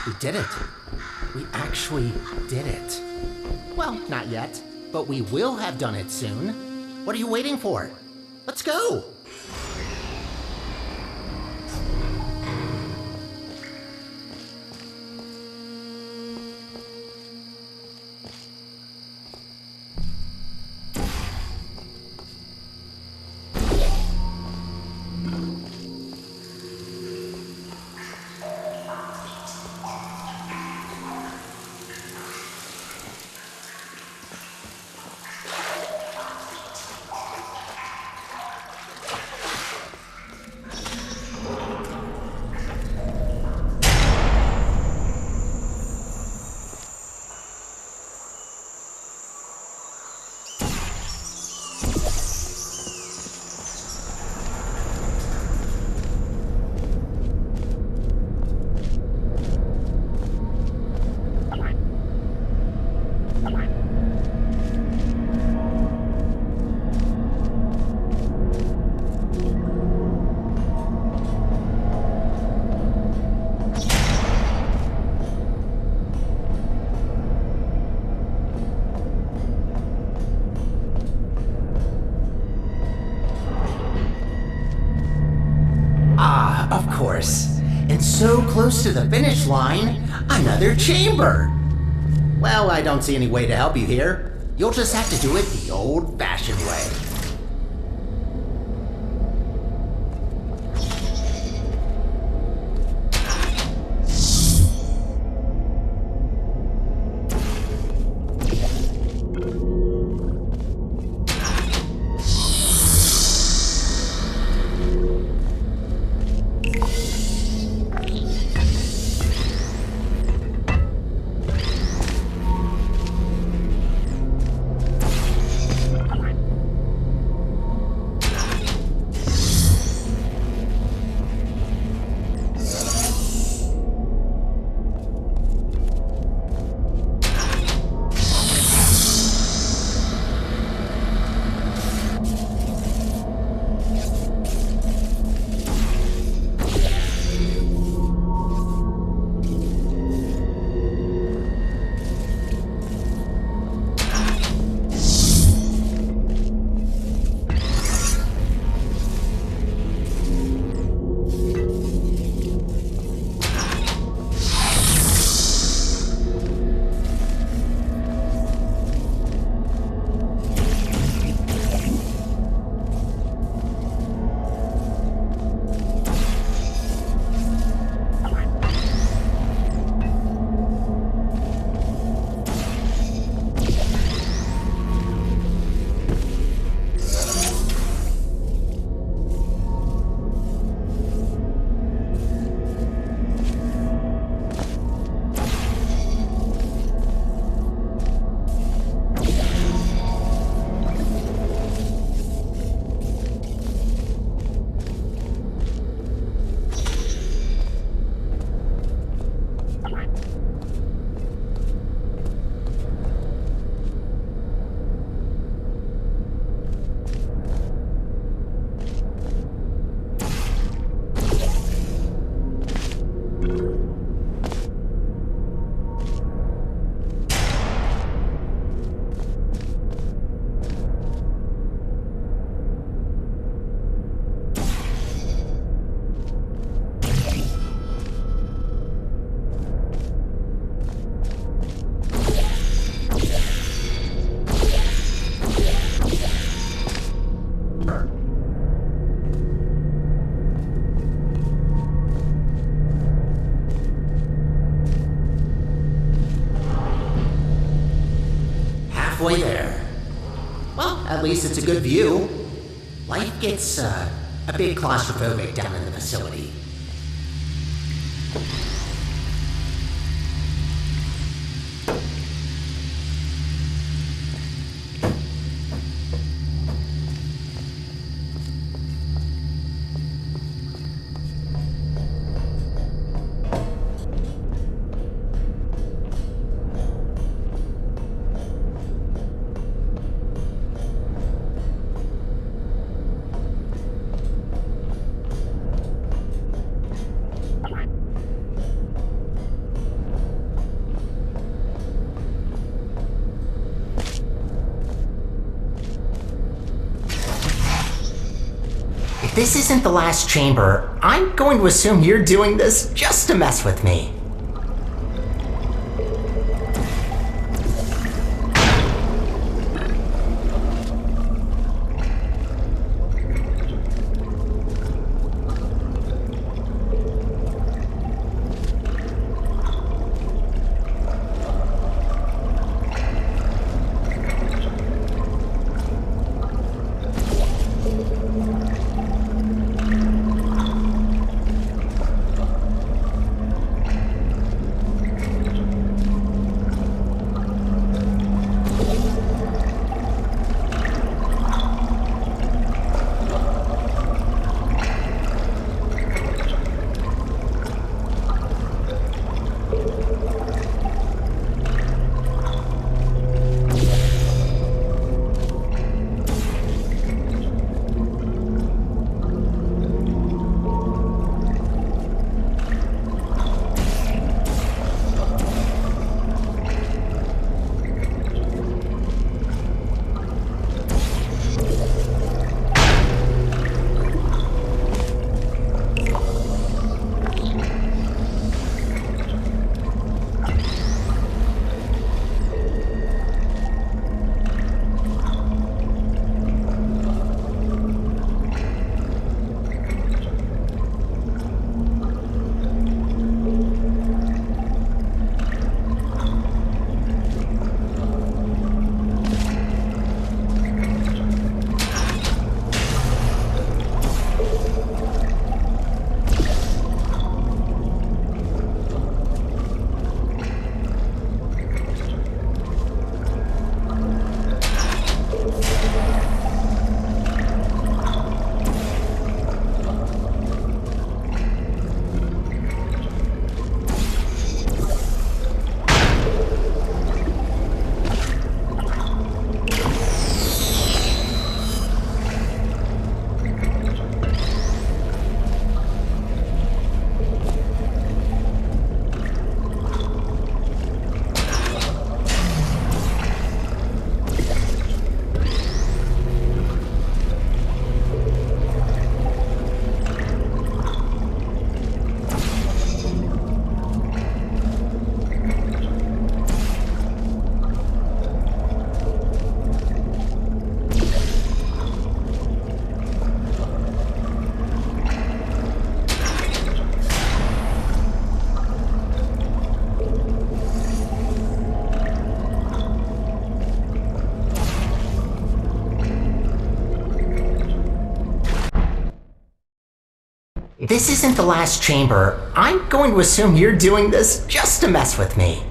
[SPEAKER 2] We did it. We actually did it. Well, not yet, but we will have done it soon. What are you waiting for? Let's go! Of course. And so close to the finish line, another chamber. Well, I don't see any way to help you here. You'll just have to do it the old-fashioned way. Halfway there. Well, at least it's a good view. Life gets a bit claustrophobic down in the facility. This isn't the last chamber. I'm going to assume you're doing this just to mess with me. This isn't the last chamber. I'm going to assume you're doing this just to mess with me.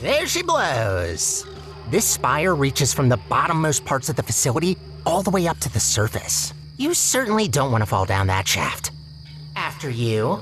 [SPEAKER 2] There she blows. This spire reaches from the bottommost parts of the facility all the way up to the surface. You certainly don't want to fall down that shaft. After you.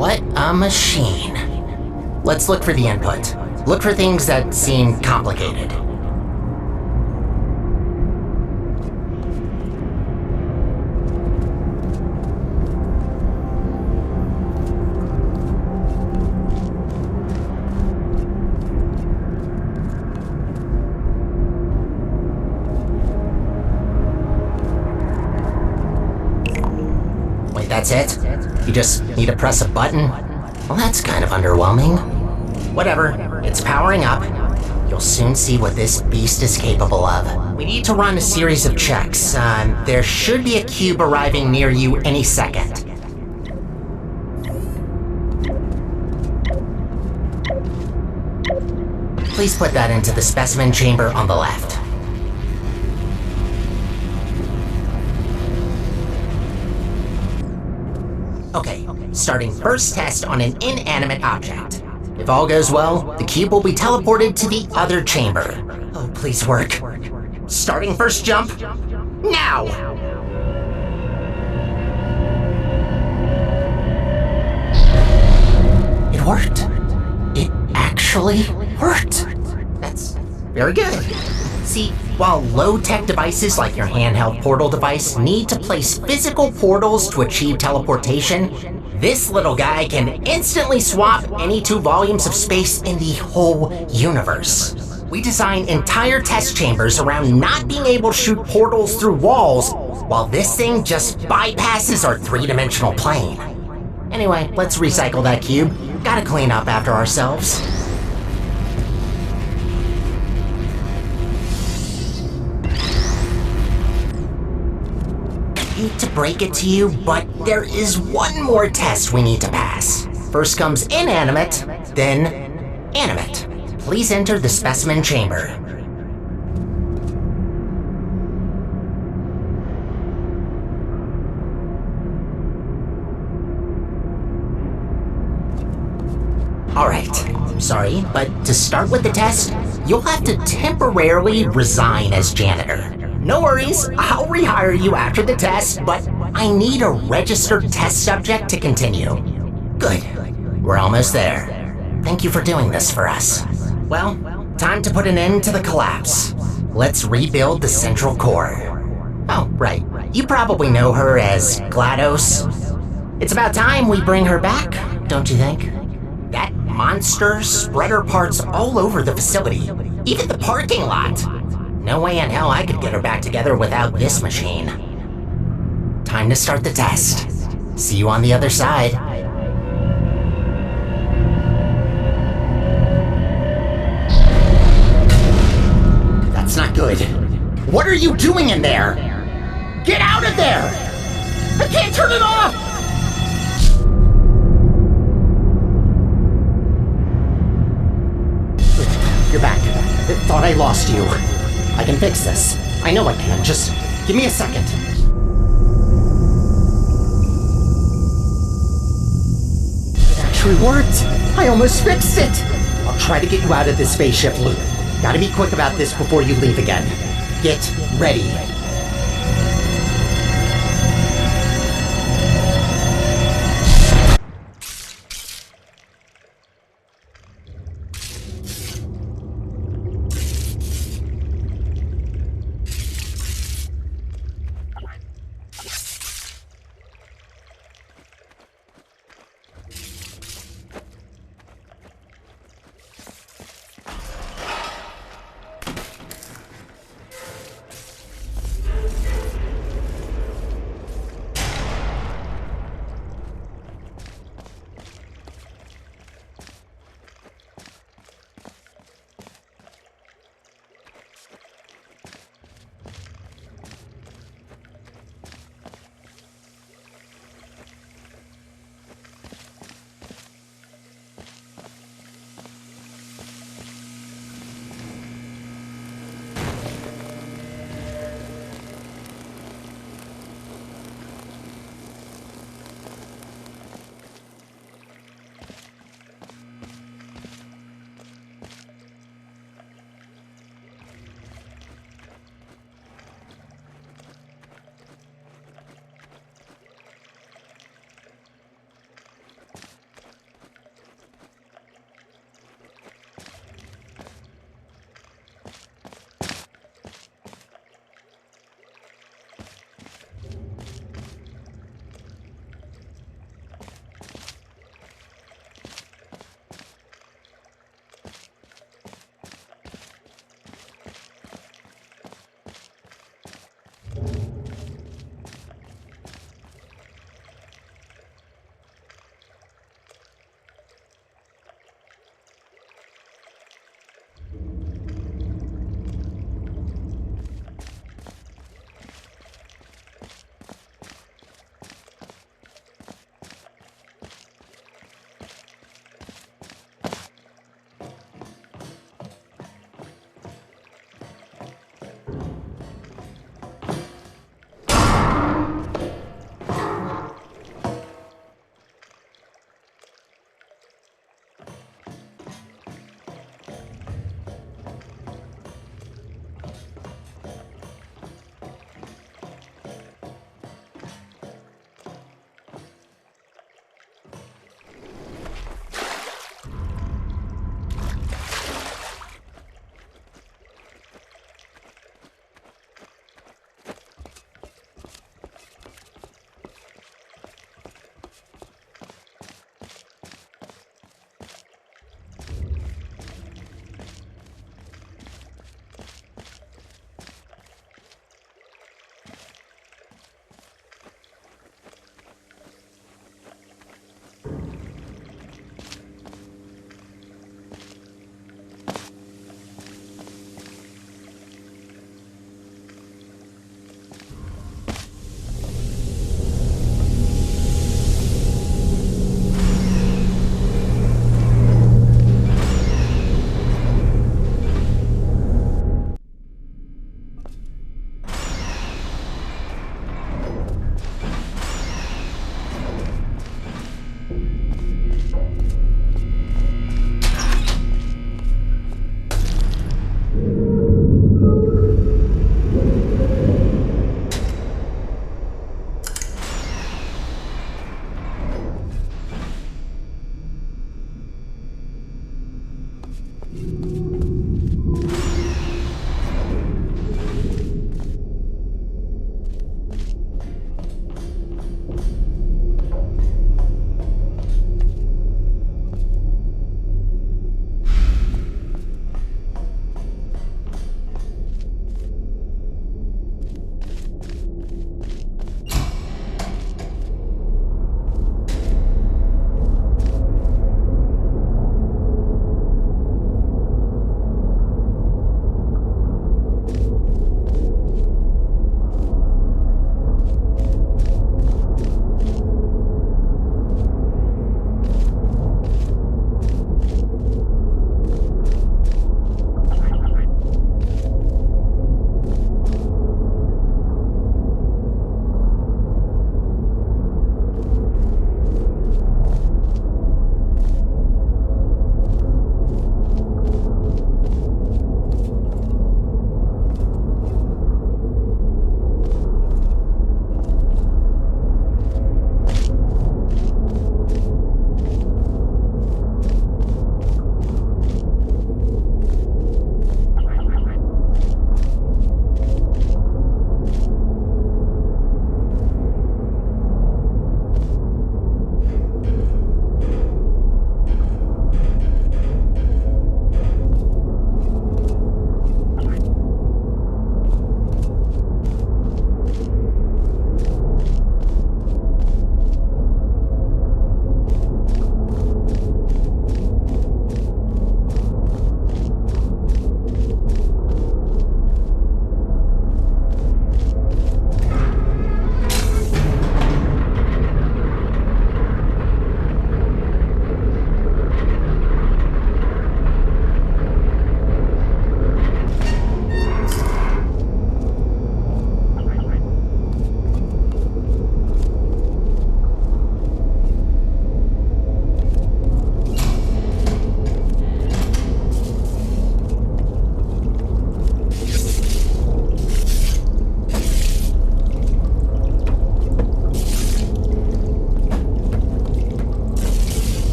[SPEAKER 2] What a machine. Let's look for the input. Look for things that seem complicated. Wait, that's it? You just need to press a button? Well, that's kind of underwhelming. Whatever, it's powering up. You'll soon see what this beast is capable of. We need to run a series of checks. There should be a cube arriving near you any second. Please put that into the specimen chamber on the left. Okay, starting first test on an inanimate object. If all goes well, the cube will be teleported to the other chamber. Oh, please work. Starting first jump, now! It worked. It actually worked. That's very good. See, while low-tech devices like your handheld portal device need to place physical portals to achieve teleportation, this little guy can instantly swap any 2 volumes of space in the whole universe. We design entire test chambers around not being able to shoot portals through walls, while this thing just bypasses our 3-dimensional plane. Anyway, let's recycle that cube. Gotta clean up after ourselves. I hate to break it to you, but there is one more test we need to pass. First comes inanimate, then animate. Please enter the specimen chamber. Alright, sorry, but to start with the test, you'll have to temporarily resign as janitor. No worries, I'll rehire you after the test, but I need a registered test subject to continue. Good, we're almost there. Thank you for doing this for us. Well, time to put an end to the collapse. Let's rebuild the central core. Oh, right, you probably know her as GLaDOS. It's about time we bring her back, don't you think? That monster spread her parts all over the facility, even the parking lot. No way in hell I could get her back together without this machine. Time to start the test. See you on the other side. That's not good. What are you doing in there? Get out of there!
[SPEAKER 3] I can't turn it off! You're back. Thought I lost you. I can fix this. I know I can. Just give me a second. It actually worked. I almost fixed it. I'll try to get you out of this spaceship loop. Gotta be quick about this before you leave again. Get ready.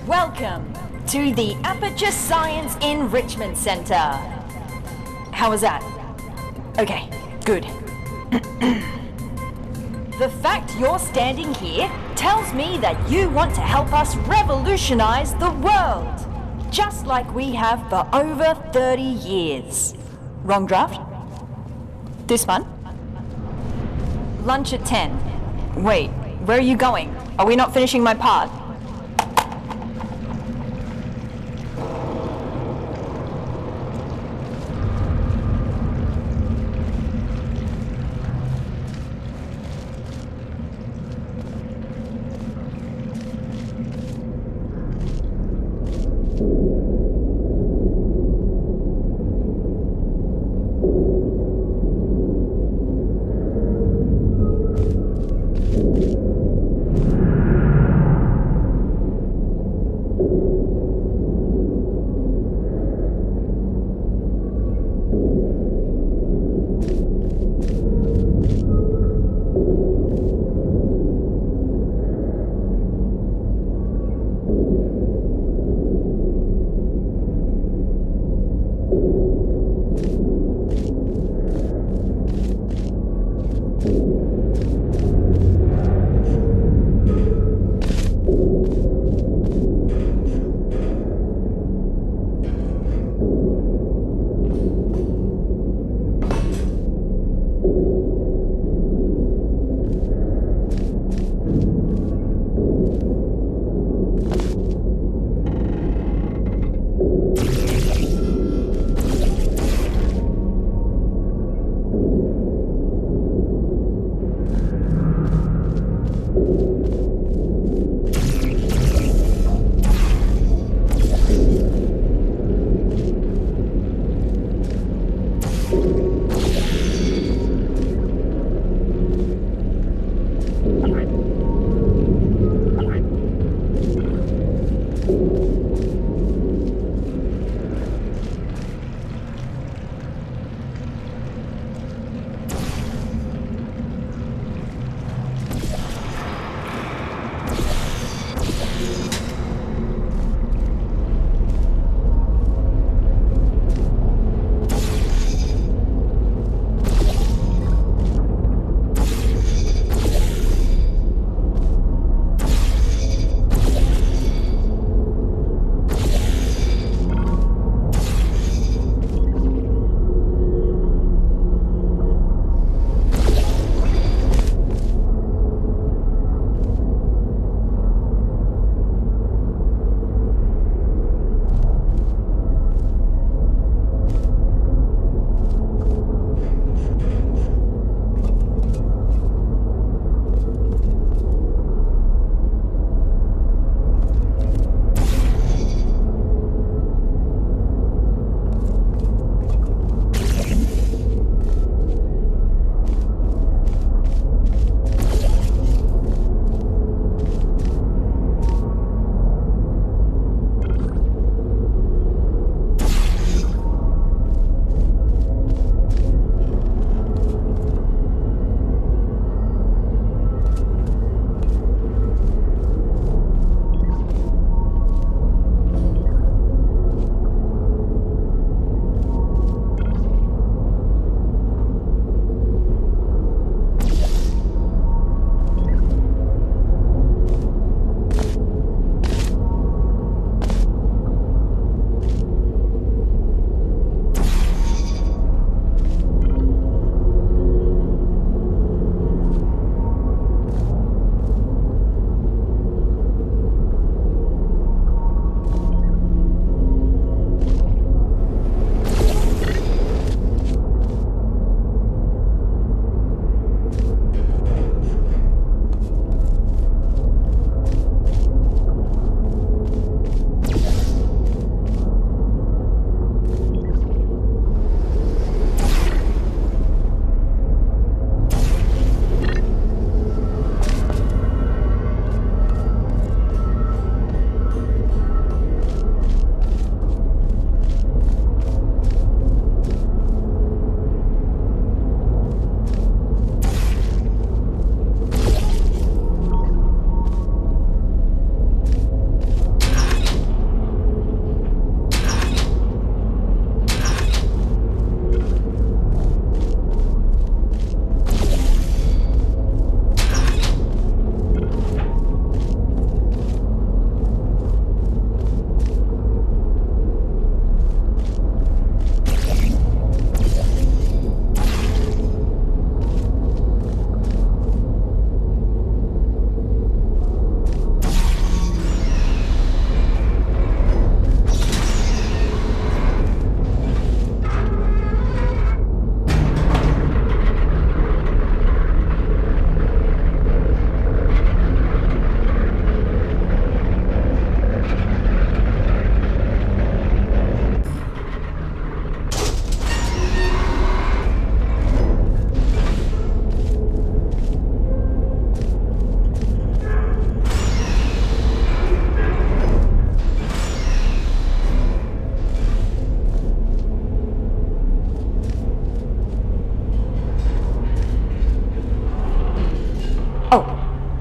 [SPEAKER 5] Welcome to the Aperture Science Enrichment Center. How was that? Okay, good. The fact you're standing here tells me that you want to help us revolutionize the world, just like we have for over 30 years. Wrong draft? This one? Lunch at 10. Wait, where are you going? Are we not finishing my part?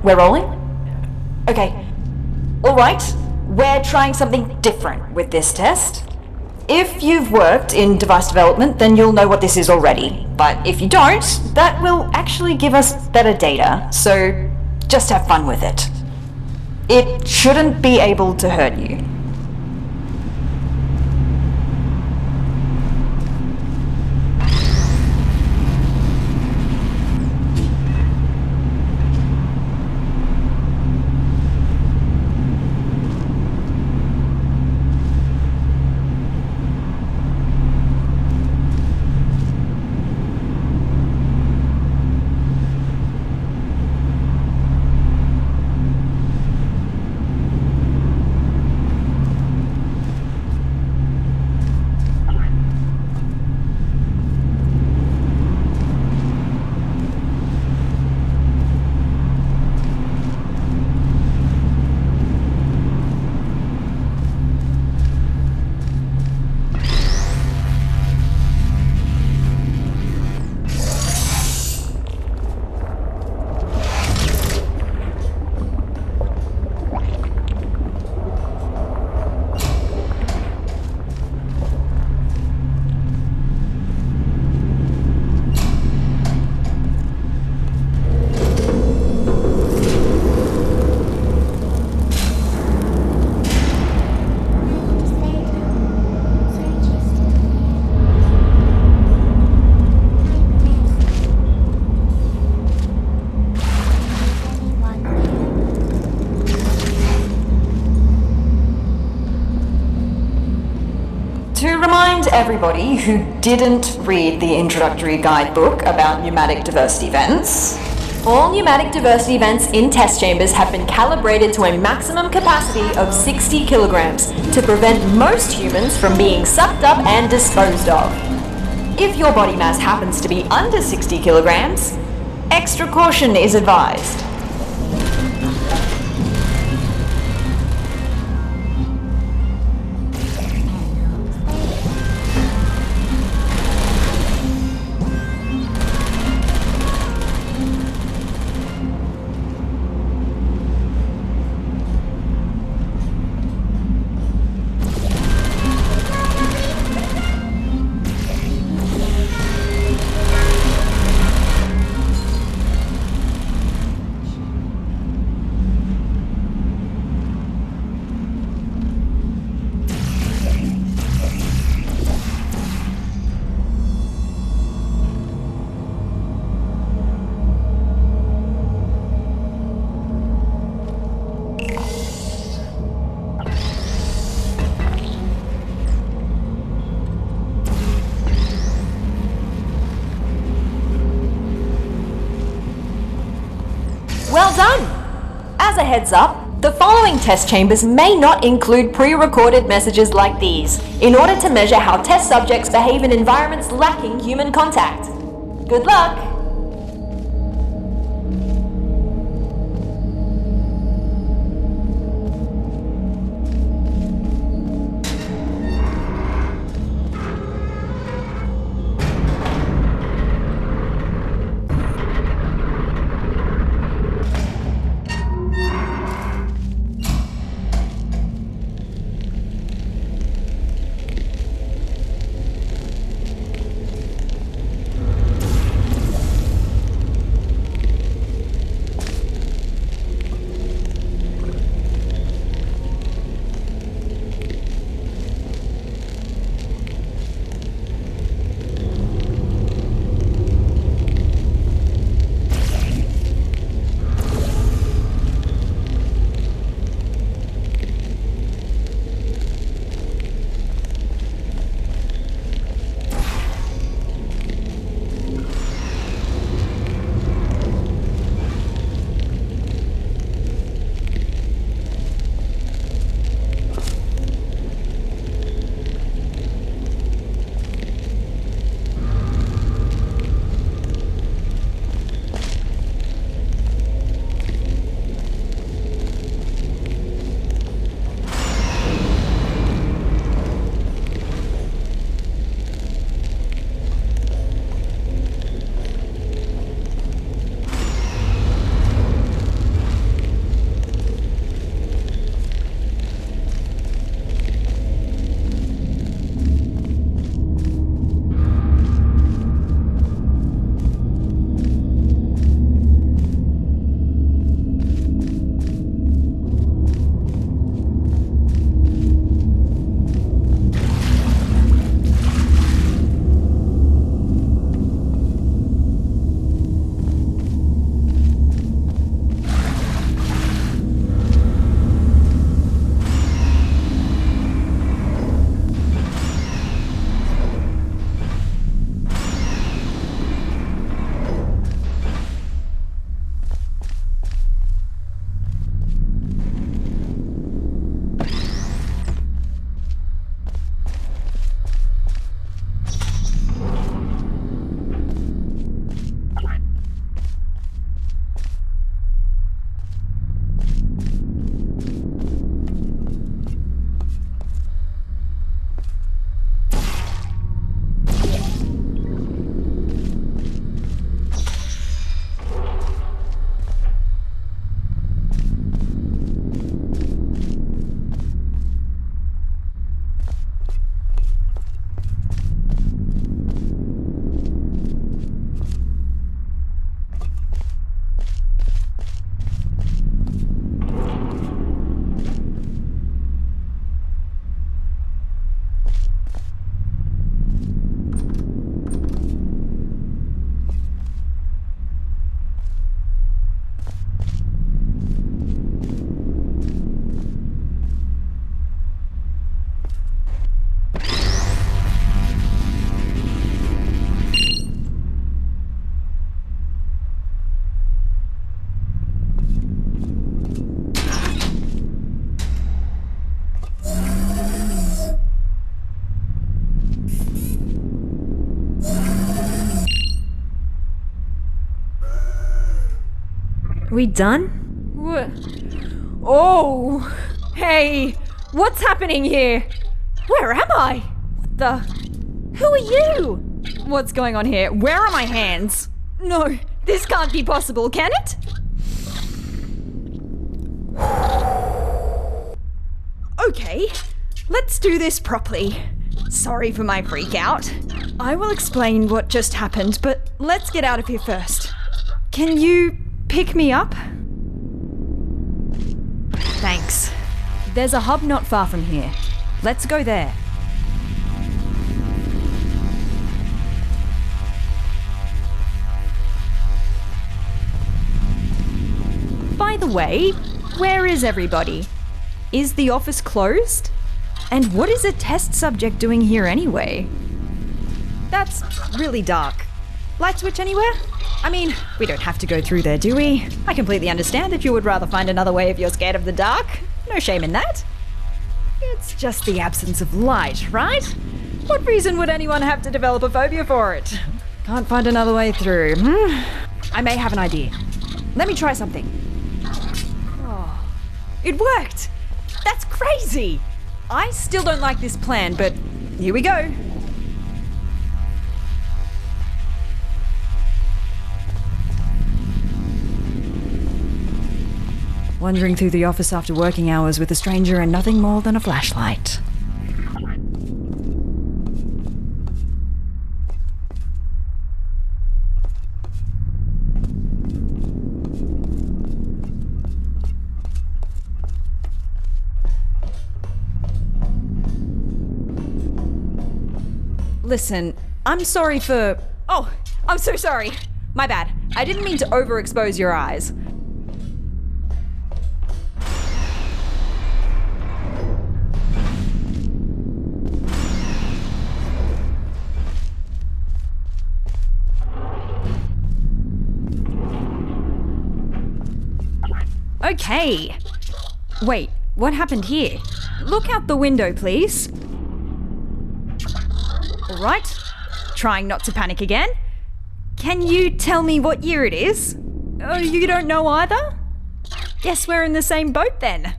[SPEAKER 5] We're rolling? Okay. Alright, we're trying something different with this test. If you've worked in device development, then you'll know what this is already. But if you don't, that will actually give us better data, so just have fun with it. It shouldn't be able to hurt you. To remind everybody who didn't read the introductory guidebook about pneumatic diversity vents, all pneumatic diversity vents in test chambers have been calibrated to a maximum capacity of 60 kilograms to prevent most humans from being sucked up and disposed of. If your body mass happens to be under 60 kilograms, extra caution is advised. Well done! As a heads up, the following test chambers may not include pre-recorded messages like these, in order to measure how test subjects behave in environments lacking human contact. Good luck!
[SPEAKER 6] We done? Oh! Hey! What's happening here? Where am I? What the? Who are you? What's going on here? Where are my hands? No, this can't be possible, can it? Okay, let's do this properly. Sorry for my freak out. I will explain what just happened, but let's get out of here first. Can you pick me up? Thanks. There's a hub not far from here. Let's go there. By the way, where is everybody? Is the office closed? And what is a test subject doing here anyway? That's really dark. Light switch anywhere? I mean, we don't have to go through there, do we? I completely understand if you would rather find another way if you're scared of the dark. No shame in that. It's just the absence of light, right? What reason would anyone have to develop a phobia for it? Can't find another way through. I may have an idea. Let me try something. Oh, it worked! That's crazy! I still don't like this plan, but here we go. Wandering through the office after working hours with a stranger and nothing more than a flashlight. Listen, I'm sorry for... Oh, I'm so sorry. My bad. I didn't mean to overexpose your eyes. Okay. Wait, what happened here? Look out the window, please. All right. Trying not to panic again. Can you tell me what year it is? Oh, you don't know either? Guess we're in the same boat then.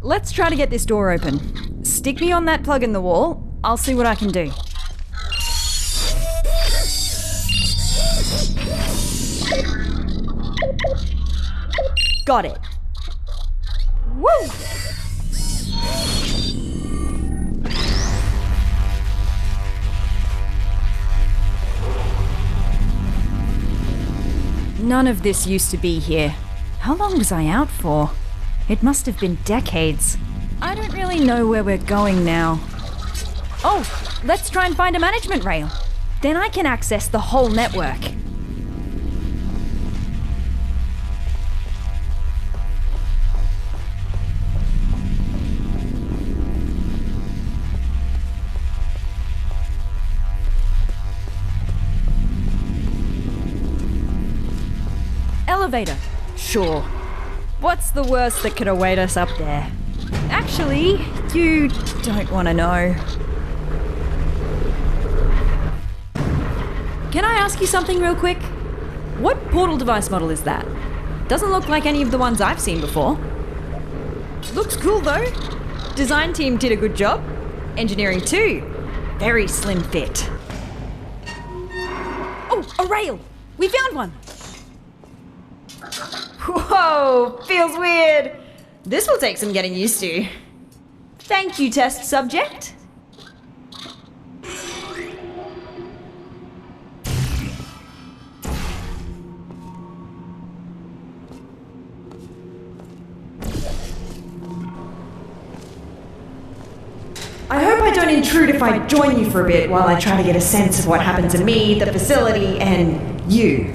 [SPEAKER 6] Let's try to get this door open. Stick me on that plug in the wall. I'll see what I can do. Got it. Woo! None of this used to be here. How long was I out for? It must have been decades. I don't really know where we're going now. Oh, let's try and find a management rail. Then I can access the whole network. Elevator. Sure. What's the worst that could await us up there? Actually, you don't want to know. Can I ask you something real quick? What portal device model is that? Doesn't look like any of the ones I've seen before. Looks cool though. Design team did a good job. Engineering too. Very slim fit. Oh, a rail! We found one! Whoa, feels weird. This will take some getting used to. Thank you, test subject. I hope I don't intrude if I join you for a bit while I try to get a sense of what happened to me, the facility, and you.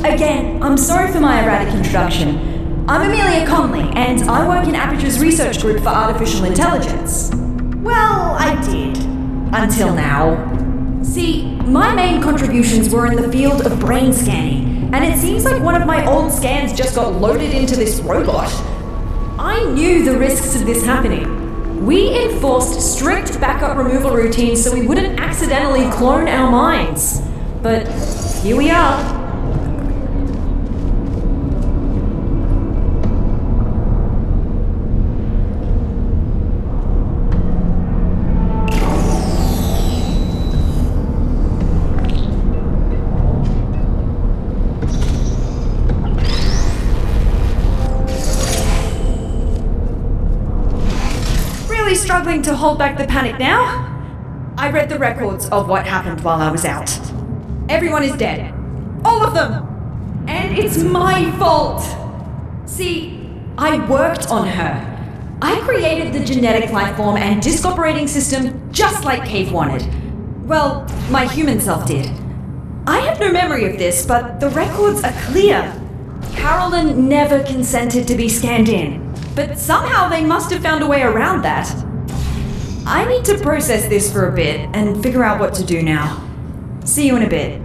[SPEAKER 6] Again, I'm sorry for my erratic introduction. I'm Amelia Conley, and I work in Aperture's research group for artificial intelligence. Well, I did. Until now. See, my main contributions were in the field of brain scanning, and it seems like one of my old scans just got loaded into this robot. I knew the risks of this happening. We enforced strict backup removal routines so we wouldn't accidentally clone our minds. But here we are. Struggling to hold back the panic now? I read the records of what happened while I was out. Everyone is dead. All of them! And it's my fault! See, I worked on her. I created the genetic life form and disk operating system just like Cave wanted. Well, my human self did. I have no memory of this, but the records are clear. Carolyn never consented to be scanned in, but somehow they must have found a way around that. I need to process this for a bit and figure out what to do now. See you in a bit.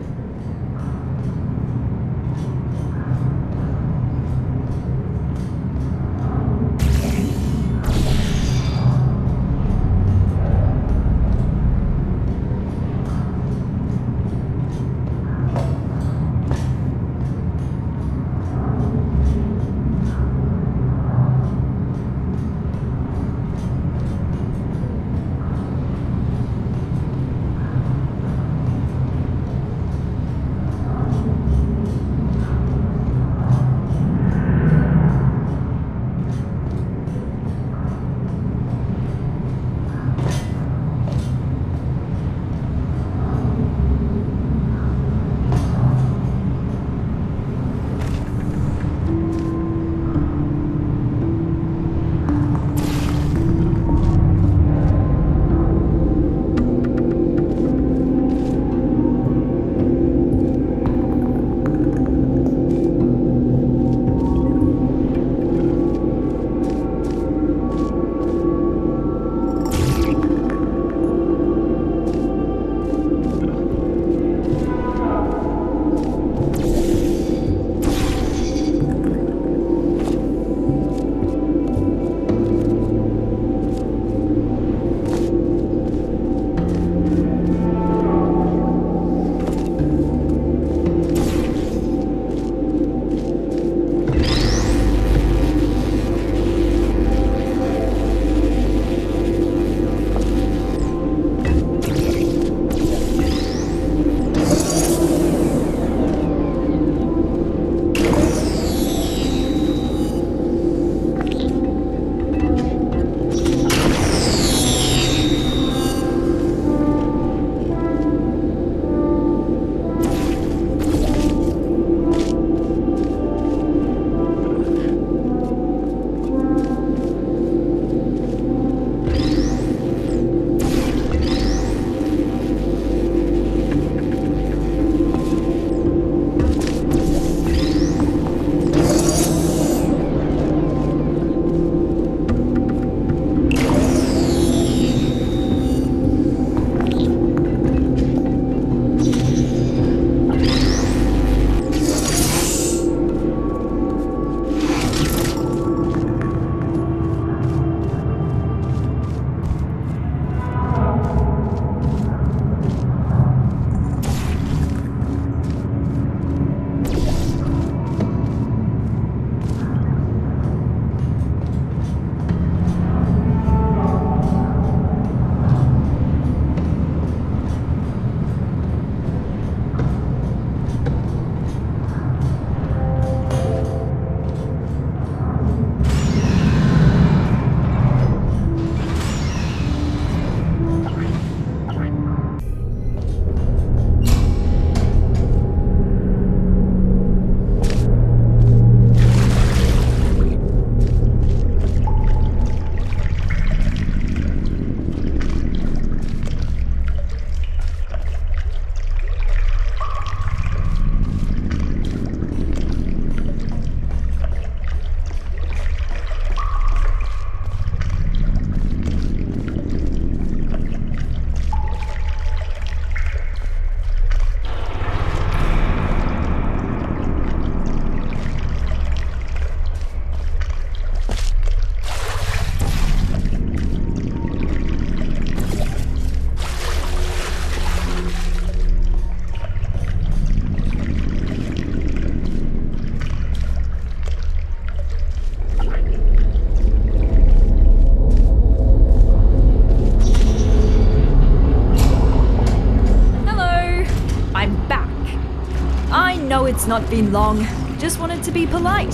[SPEAKER 6] It's not been long. Just wanted to be polite.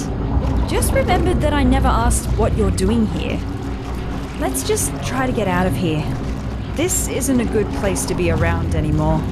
[SPEAKER 6] Just remembered that I never asked what you're doing here. Let's just try to get out of here. This isn't a good place to be around anymore.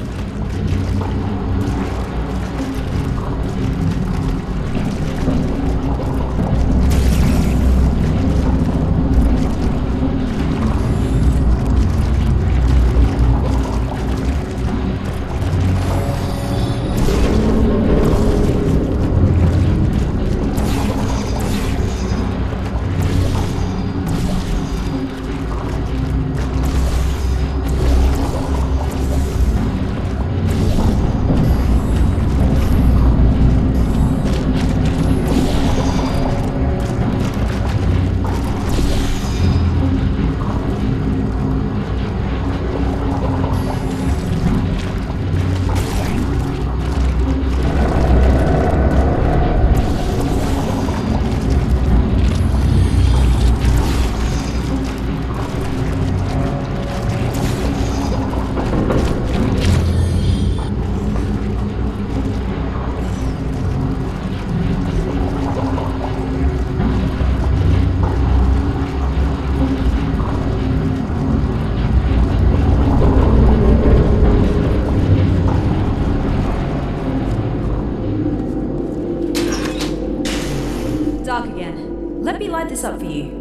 [SPEAKER 6] Dark again. Let me light this up for you.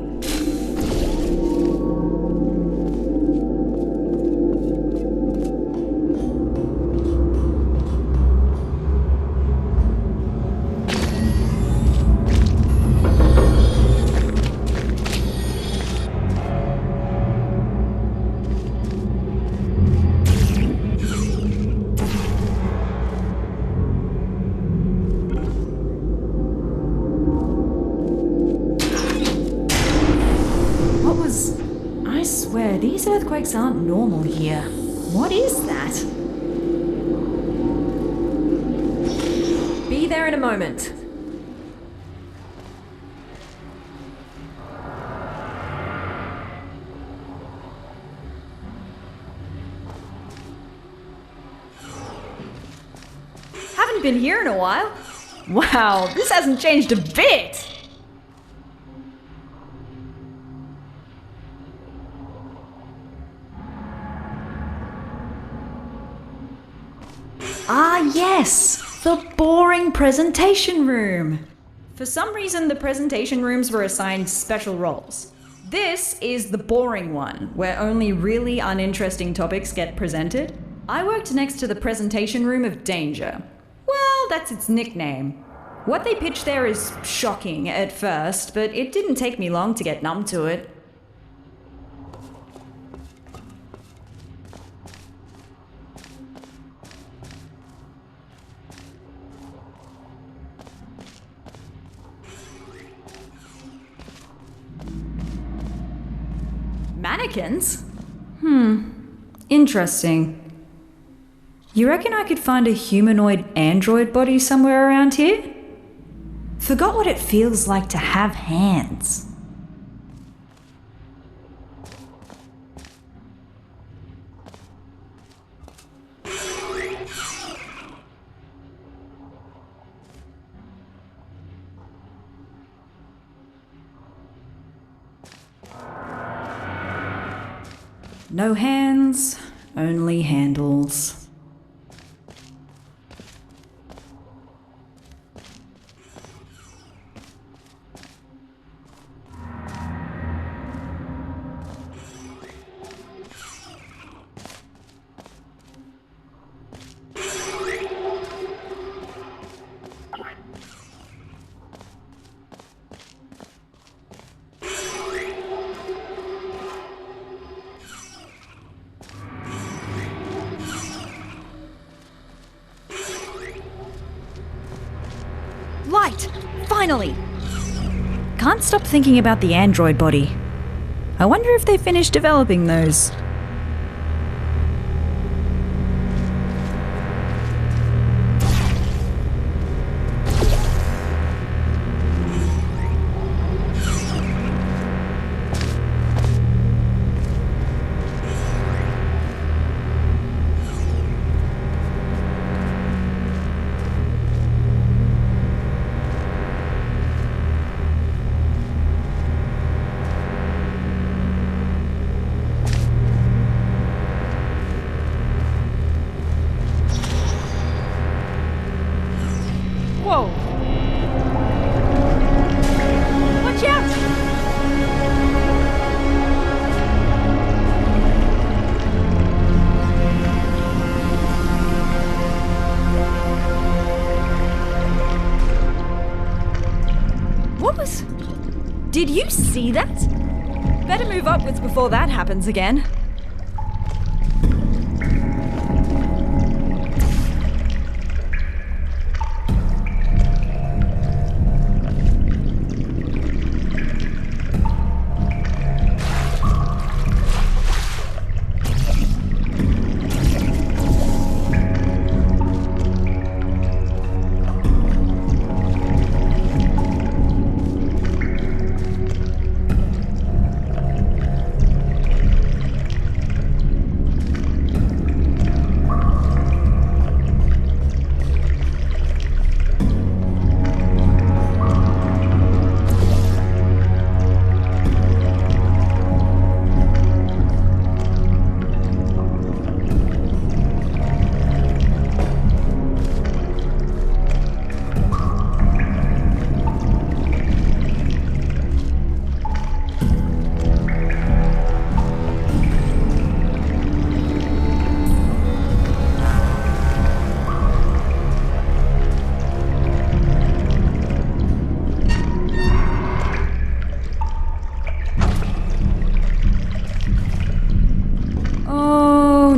[SPEAKER 6] These earthquakes aren't normal here. What is that? Be there in a moment. Haven't been here in a while. Wow, this hasn't changed a bit. Ah, yes! The boring presentation room! For some reason, the presentation rooms were assigned special roles. This is the boring one, where only really uninteresting topics get presented. I worked next to the presentation room of danger. Well, that's its nickname. What they pitch there is shocking at first, but it didn't take me long to get numb to it. Mannequins? Interesting. You reckon I could find a humanoid android body somewhere around here? Forgot what it feels like to have hands. No hands, only handles. Light! Finally! Can't stop thinking about the android body. I wonder if they finished developing those. What was... Did you see that? Better move upwards before that happens again.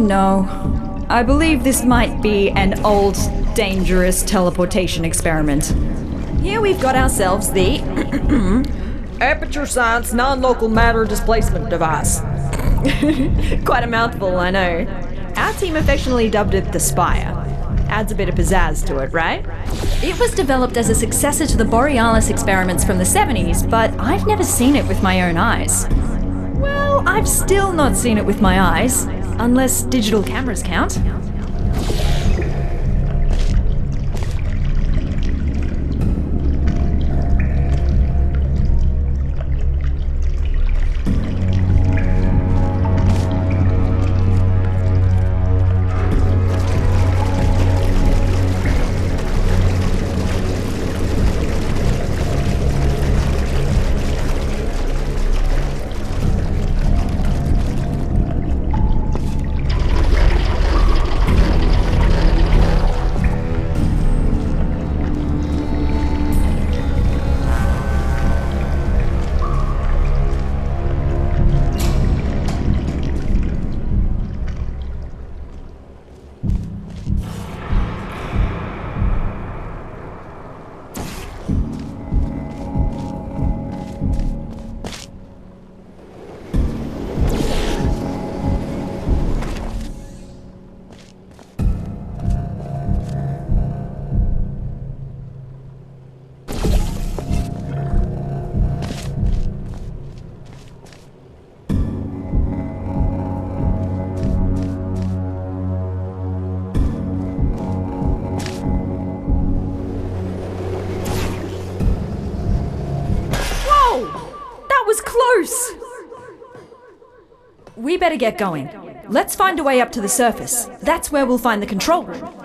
[SPEAKER 6] No. I believe this might be an old, dangerous teleportation experiment. Here we've got ourselves the Aperture Science non-local matter displacement device. Quite a mouthful, I know. Our team affectionately dubbed it the Spire. Adds a bit of pizzazz to it, right? It was developed as a successor to the Borealis experiments from the 70s, but I've never seen it with my own eyes. Well, I've still not seen it with my eyes. Unless digital cameras count. Close! We better get going. Let's find a way up to the surface. That's where we'll find the control room.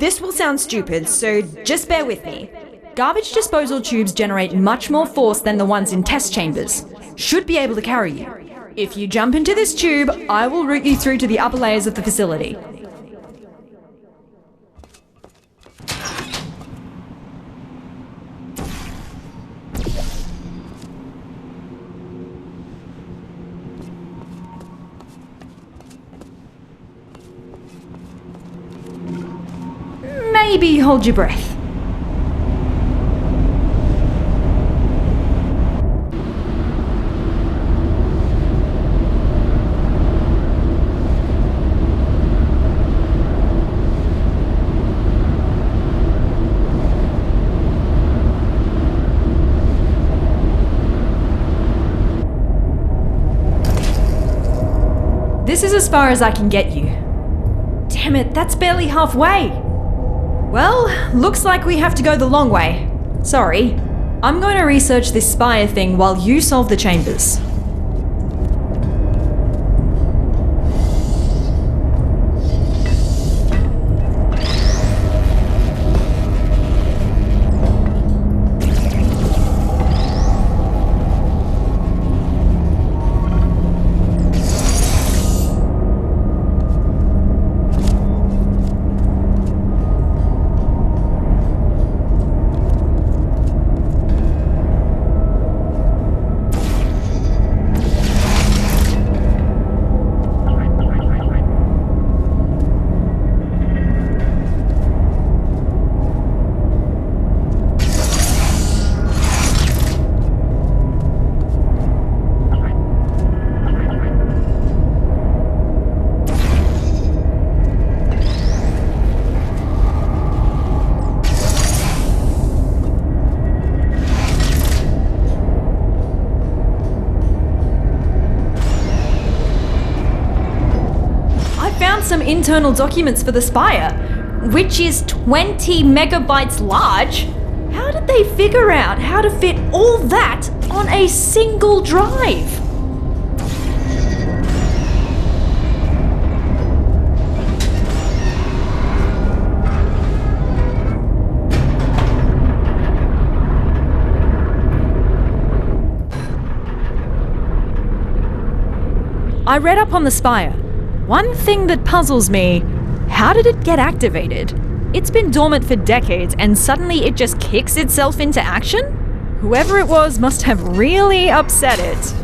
[SPEAKER 6] this will sound stupid, so just bear with me. Garbage disposal tubes generate much more force than the ones in test chambers. Should be able to carry you. If you jump into this tube, I will route you through to the upper layers of the facility. Maybe hold your breath. This is as far as I can get you. Damn it, that's barely halfway. Well, looks like we have to go the long way. Sorry. I'm going to research this spire thing while you solve the chambers. Some internal documents for the spire, which is 20 megabytes large. How did they figure out how to fit all that on a single drive? I read up on the spire. One thing that puzzles me, how did it get activated? It's been dormant for decades and suddenly it just kicks itself into action? Whoever it was must have really upset it.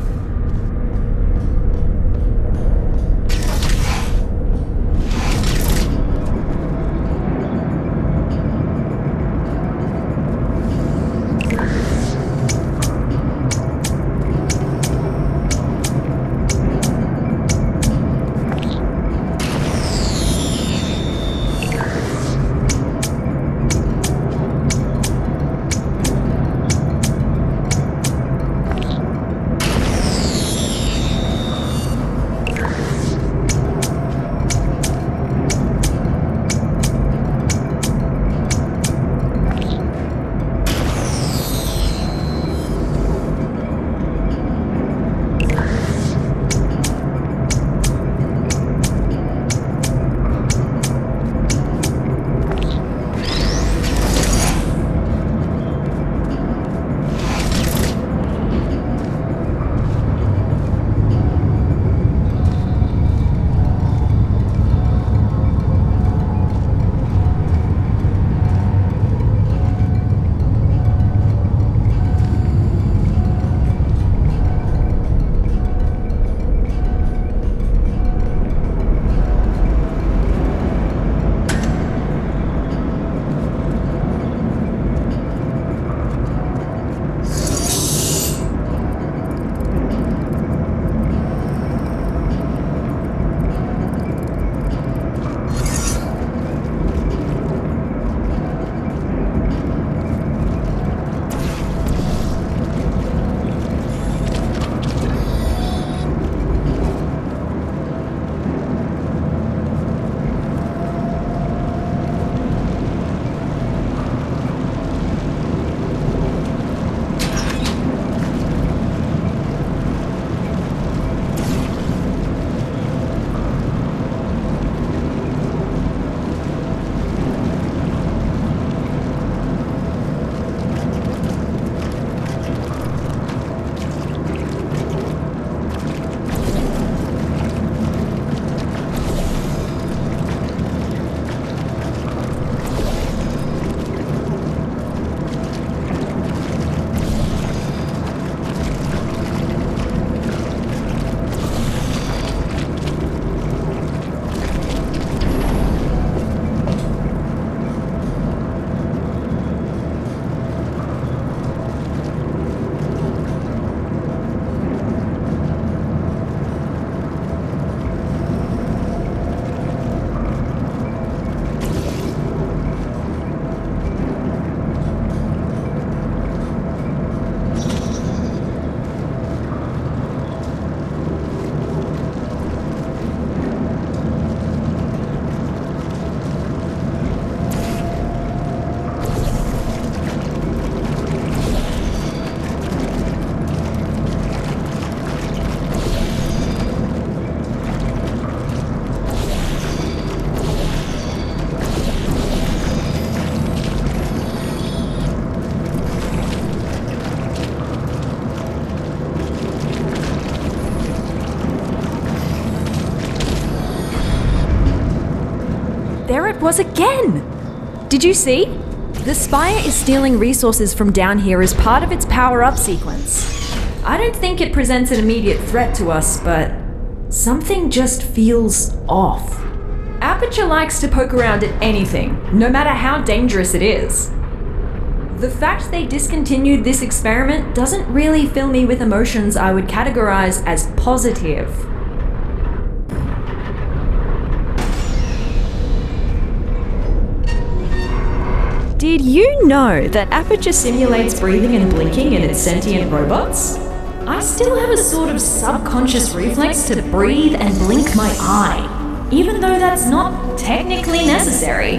[SPEAKER 6] it was again! Did you see? The Spire is stealing resources from down here as part of its power-up sequence. I don't think it presents an immediate threat to us, but something just feels off. Aperture likes to poke around at anything, no matter how dangerous it is. The fact they discontinued this experiment doesn't really fill me with emotions I would categorize as positive. Did you know that Aperture simulates breathing and blinking in its sentient robots? I still have a sort of subconscious reflex to breathe and blink my eye, even though that's not technically necessary.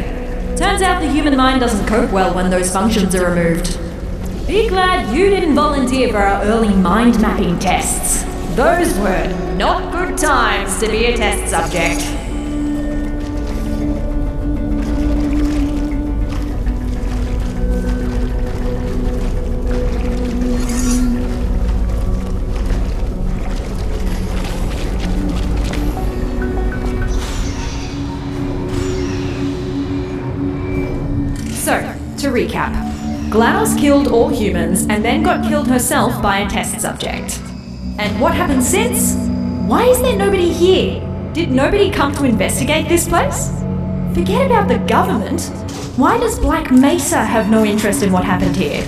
[SPEAKER 6] Turns out the human mind doesn't cope well when those functions are removed. Be glad you didn't volunteer for our early mind mapping tests. Those were not good times to be a test subject. To recap, GLaDOS killed all humans and then got killed herself by a test subject. And what happened since? Why is there nobody here? Did nobody come to investigate this place? Forget about the government. Why does Black Mesa have no interest in what happened here?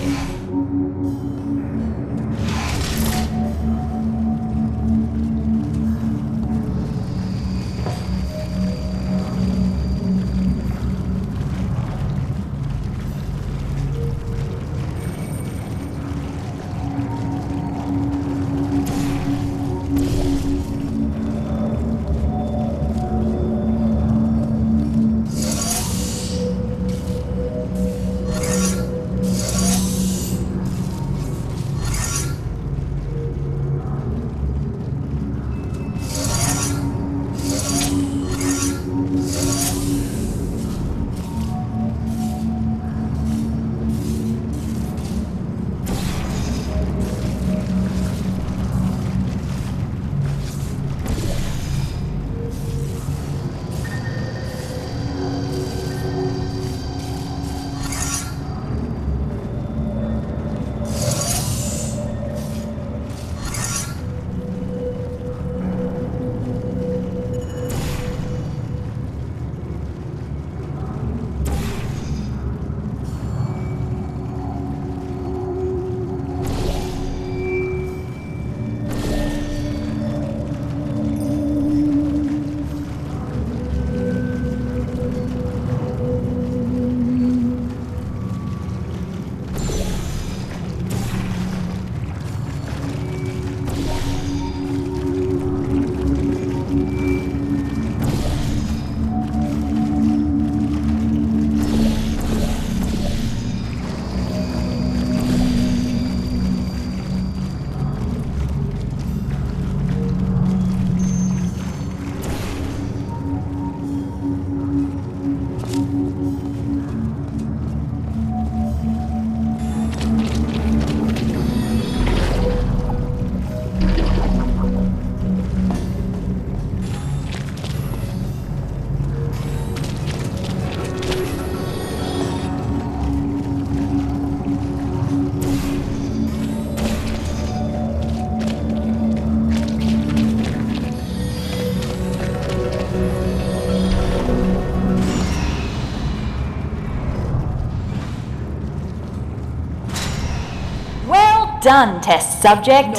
[SPEAKER 5] Done, test subject.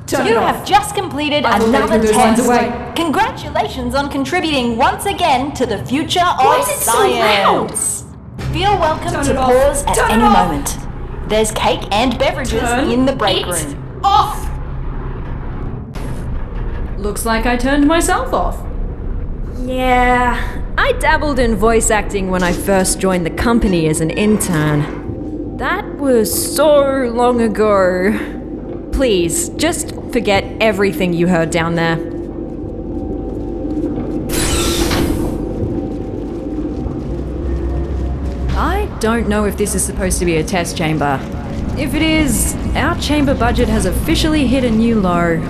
[SPEAKER 6] Turn
[SPEAKER 5] You
[SPEAKER 6] it off.
[SPEAKER 5] have just completed
[SPEAKER 6] I will
[SPEAKER 5] another
[SPEAKER 6] take those lines
[SPEAKER 5] test.
[SPEAKER 6] away.
[SPEAKER 5] Congratulations on contributing once again to the future
[SPEAKER 6] Why
[SPEAKER 5] of
[SPEAKER 6] is it so loud?
[SPEAKER 5] science. Feel welcome
[SPEAKER 6] Turn
[SPEAKER 5] to
[SPEAKER 6] it off.
[SPEAKER 5] pause at
[SPEAKER 6] Turn it
[SPEAKER 5] any
[SPEAKER 6] off.
[SPEAKER 5] moment. There's cake and beverages
[SPEAKER 6] Turn
[SPEAKER 5] in the break
[SPEAKER 6] it
[SPEAKER 5] room.
[SPEAKER 6] off! Looks like I turned myself off. Yeah, I dabbled in voice acting when I first joined the company as an intern. That was so long ago. Please, just forget everything you heard down there. I don't know if this is supposed to be a test chamber. If it is, our chamber budget has officially hit a new low.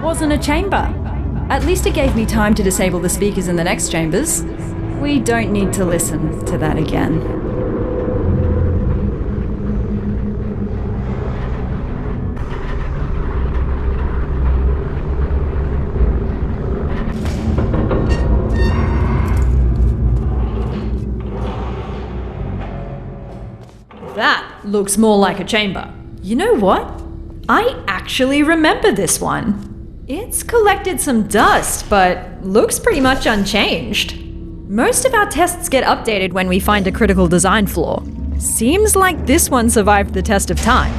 [SPEAKER 6] wasn't a chamber. At least it gave me time to disable the speakers in the next chambers. We don't need to listen to that again. That looks more like a chamber. You know what? I actually remember this one. It's collected some dust, but looks pretty much unchanged. Most of our tests get updated when we find a critical design flaw. Seems like this one survived the test of time.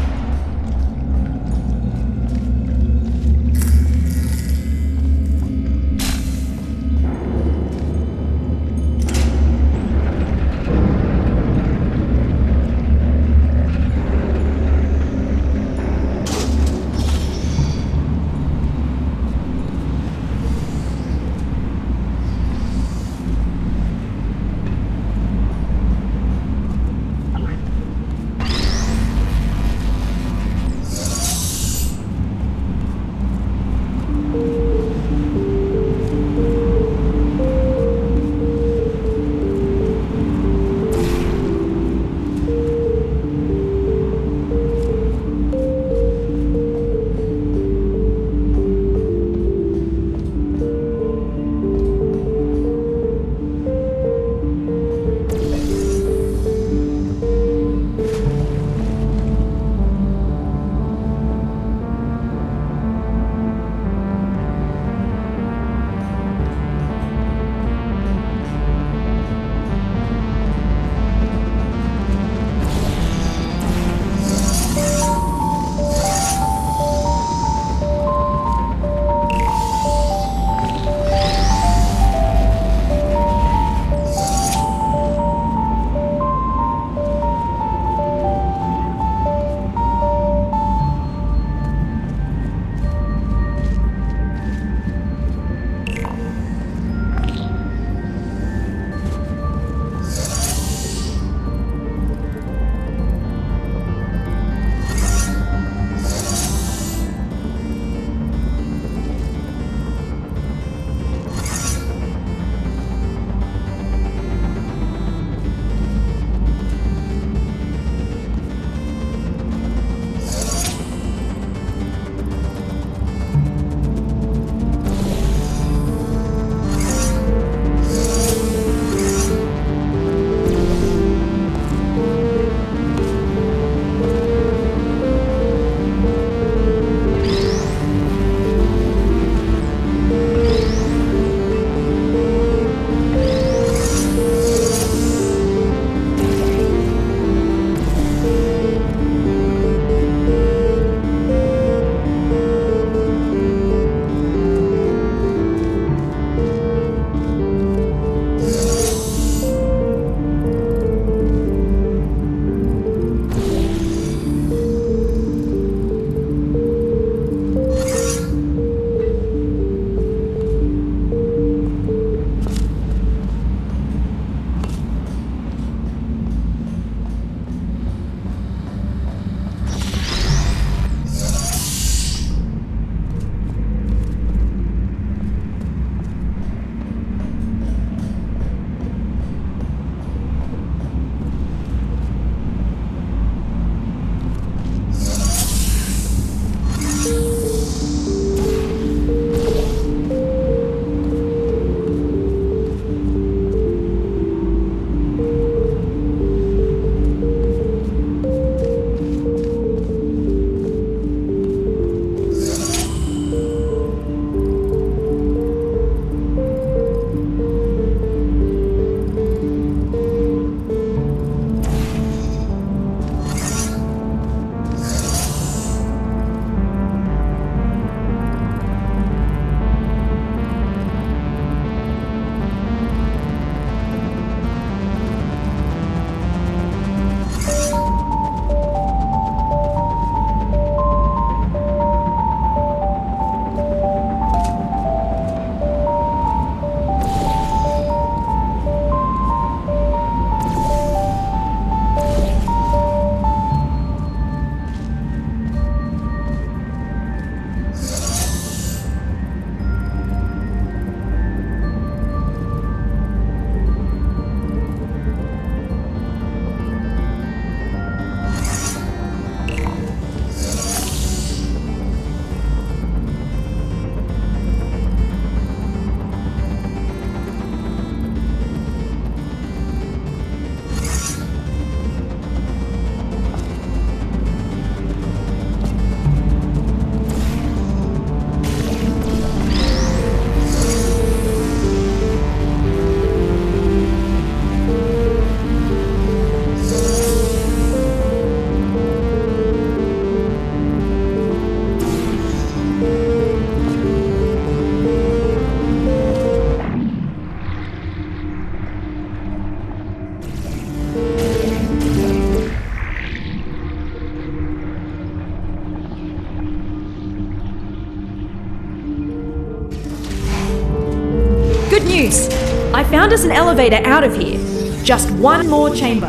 [SPEAKER 6] found us an elevator out of here. Just one more chamber.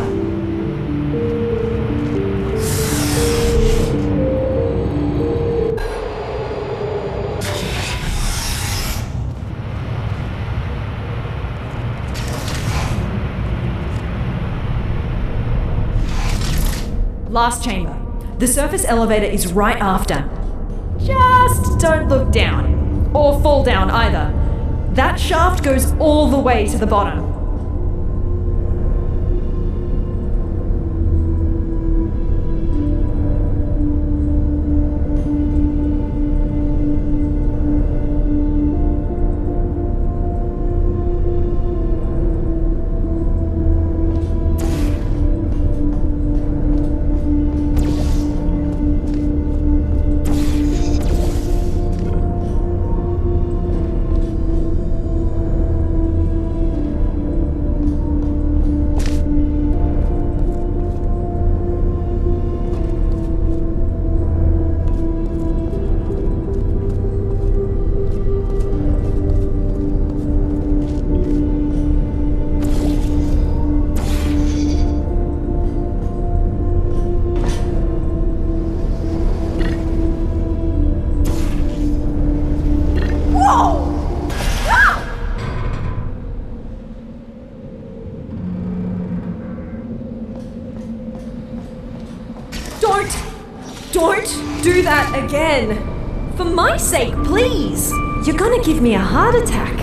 [SPEAKER 6] Last chamber. The surface elevator is right after. Just don't look down. Or fall down either. That shaft goes all the way to the bottom. Don't do that again. For my sake, please. You're gonna give me a heart attack.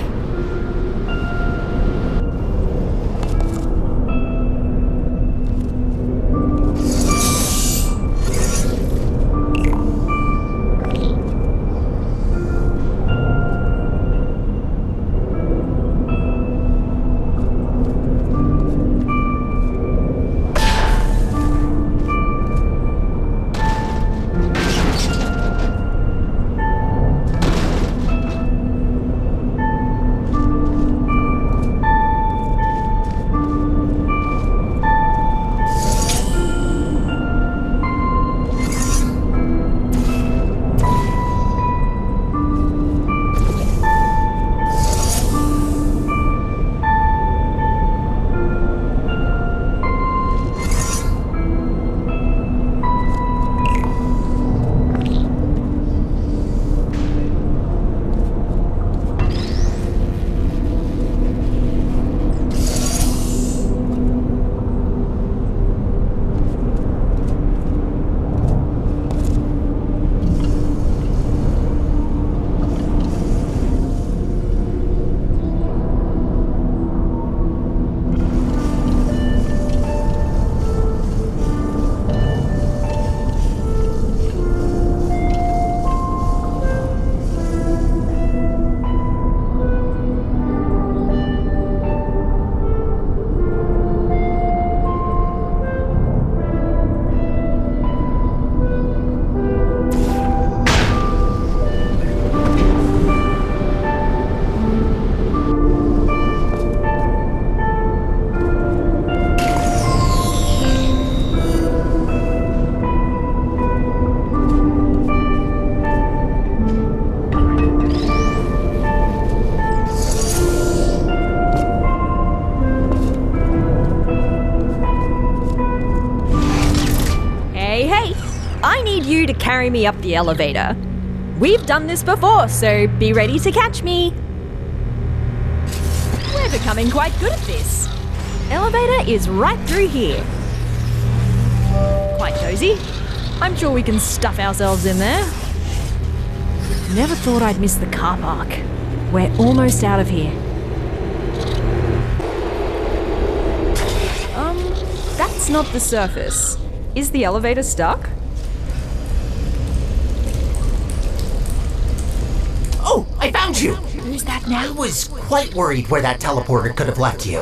[SPEAKER 6] You to carry me up the elevator. We've done this before, so be ready to catch me. We're becoming quite good at this. Elevator is right through here. Quite cozy. I'm sure we can stuff ourselves in there. Never thought I'd miss the car park. We're almost out of here. That's not the surface. Is the elevator stuck?
[SPEAKER 3] Oh, I found you!
[SPEAKER 2] Who's that now?
[SPEAKER 3] I was quite worried where that teleporter could have left you.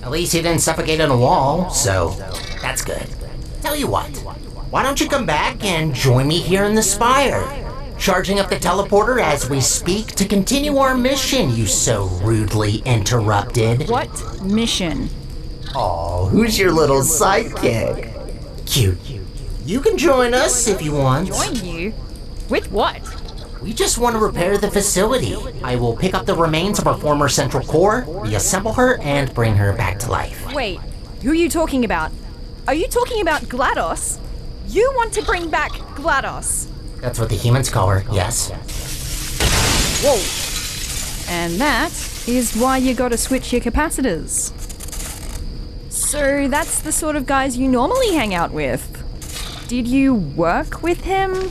[SPEAKER 3] At least he didn't suffocate on a wall, so that's good. Tell you what, why don't you come back and join me here in the spire? Charging up the teleporter as we speak to continue our mission you so rudely interrupted.
[SPEAKER 6] What mission?
[SPEAKER 3] Oh, who's your little sidekick? Cute. You can join us if you want.
[SPEAKER 6] Join you? With what?
[SPEAKER 3] We just want to repair the facility. I will pick up the remains of our former central core, reassemble her, and bring her back to life.
[SPEAKER 6] Wait, who are you talking about? Are you talking about GLaDOS? You want to bring back GLaDOS?
[SPEAKER 3] That's what the humans call her, yes.
[SPEAKER 6] Whoa. And that is why you gotta switch your capacitors. So that's the sort of guys you normally hang out with. Did you work with him?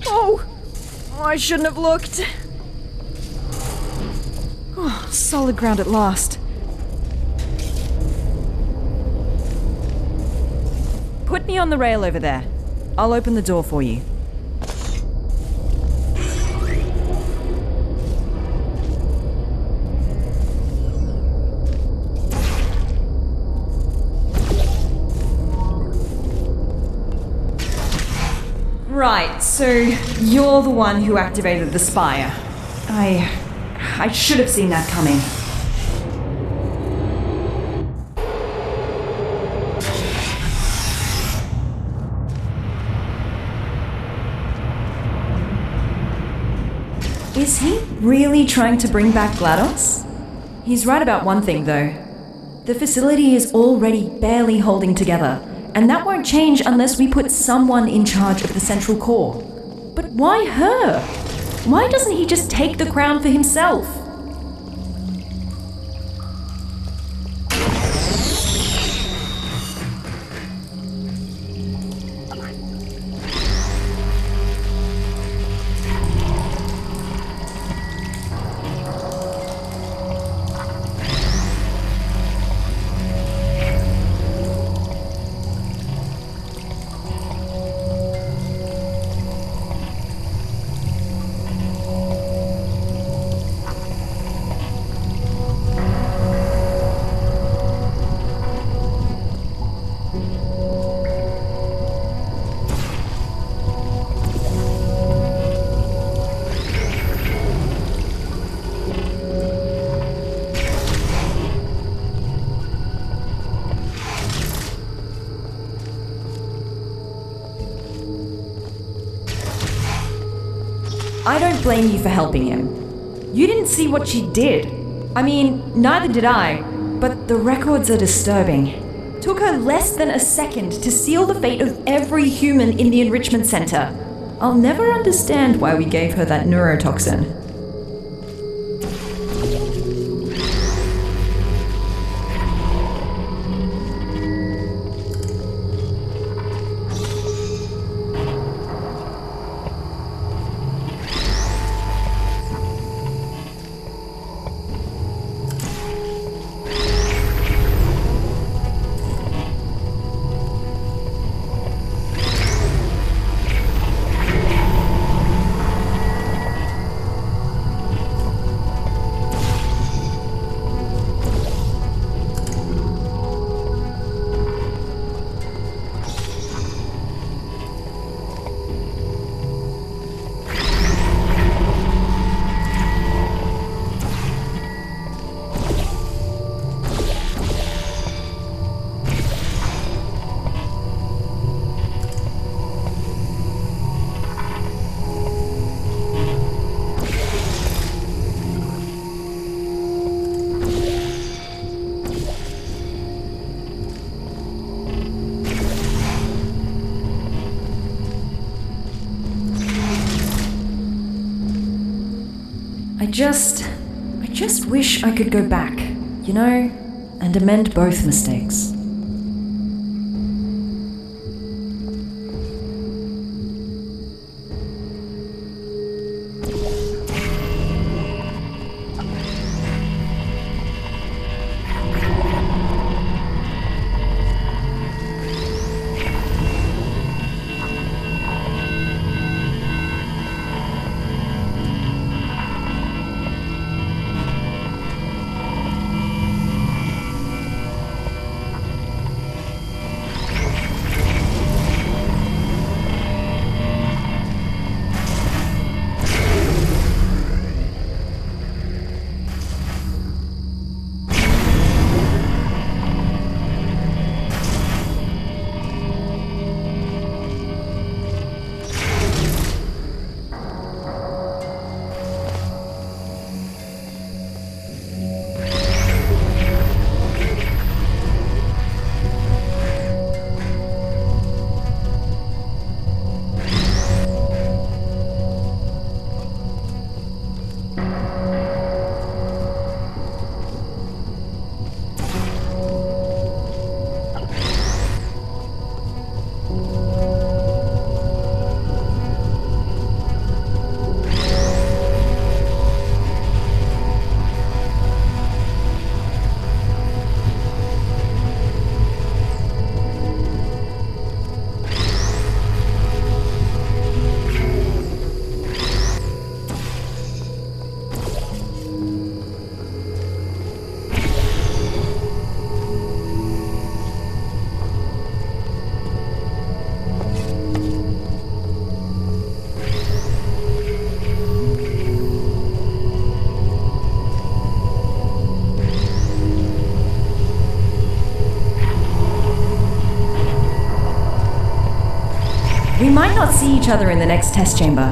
[SPEAKER 6] Oh, I shouldn't have looked. Oh, solid ground at last. Put me on the rail over there. I'll open the door for you. Right, so you're the one who activated the spire. I should have seen that coming. Is he really trying to bring back GLaDOS? He's right about one thing, though. The facility is already barely holding together, and that won't change unless we put someone in charge of the central core. But why her? Why doesn't he just take the crown for himself? I don't blame you for helping him. You didn't see what she did. I mean, neither did I, but the records are disturbing. Took her less than a second to seal the fate of every human in the enrichment center. I'll never understand why we gave her that neurotoxin. I just wish I could go back, you know, and amend both mistakes. see each other in the next test chamber.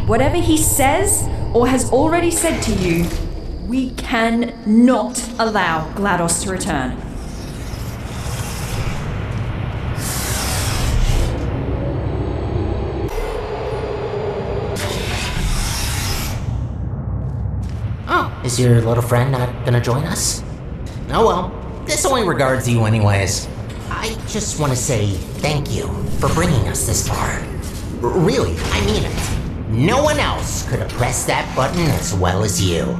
[SPEAKER 6] Whatever he says or has already said to you, we cannot allow GLaDOS to return.
[SPEAKER 2] Oh, is your little friend not gonna join us? Oh well, this only regards you anyways. I just want to say thank you for bringing us this far. Really, I mean it. No one else could have pressed that button as well as you.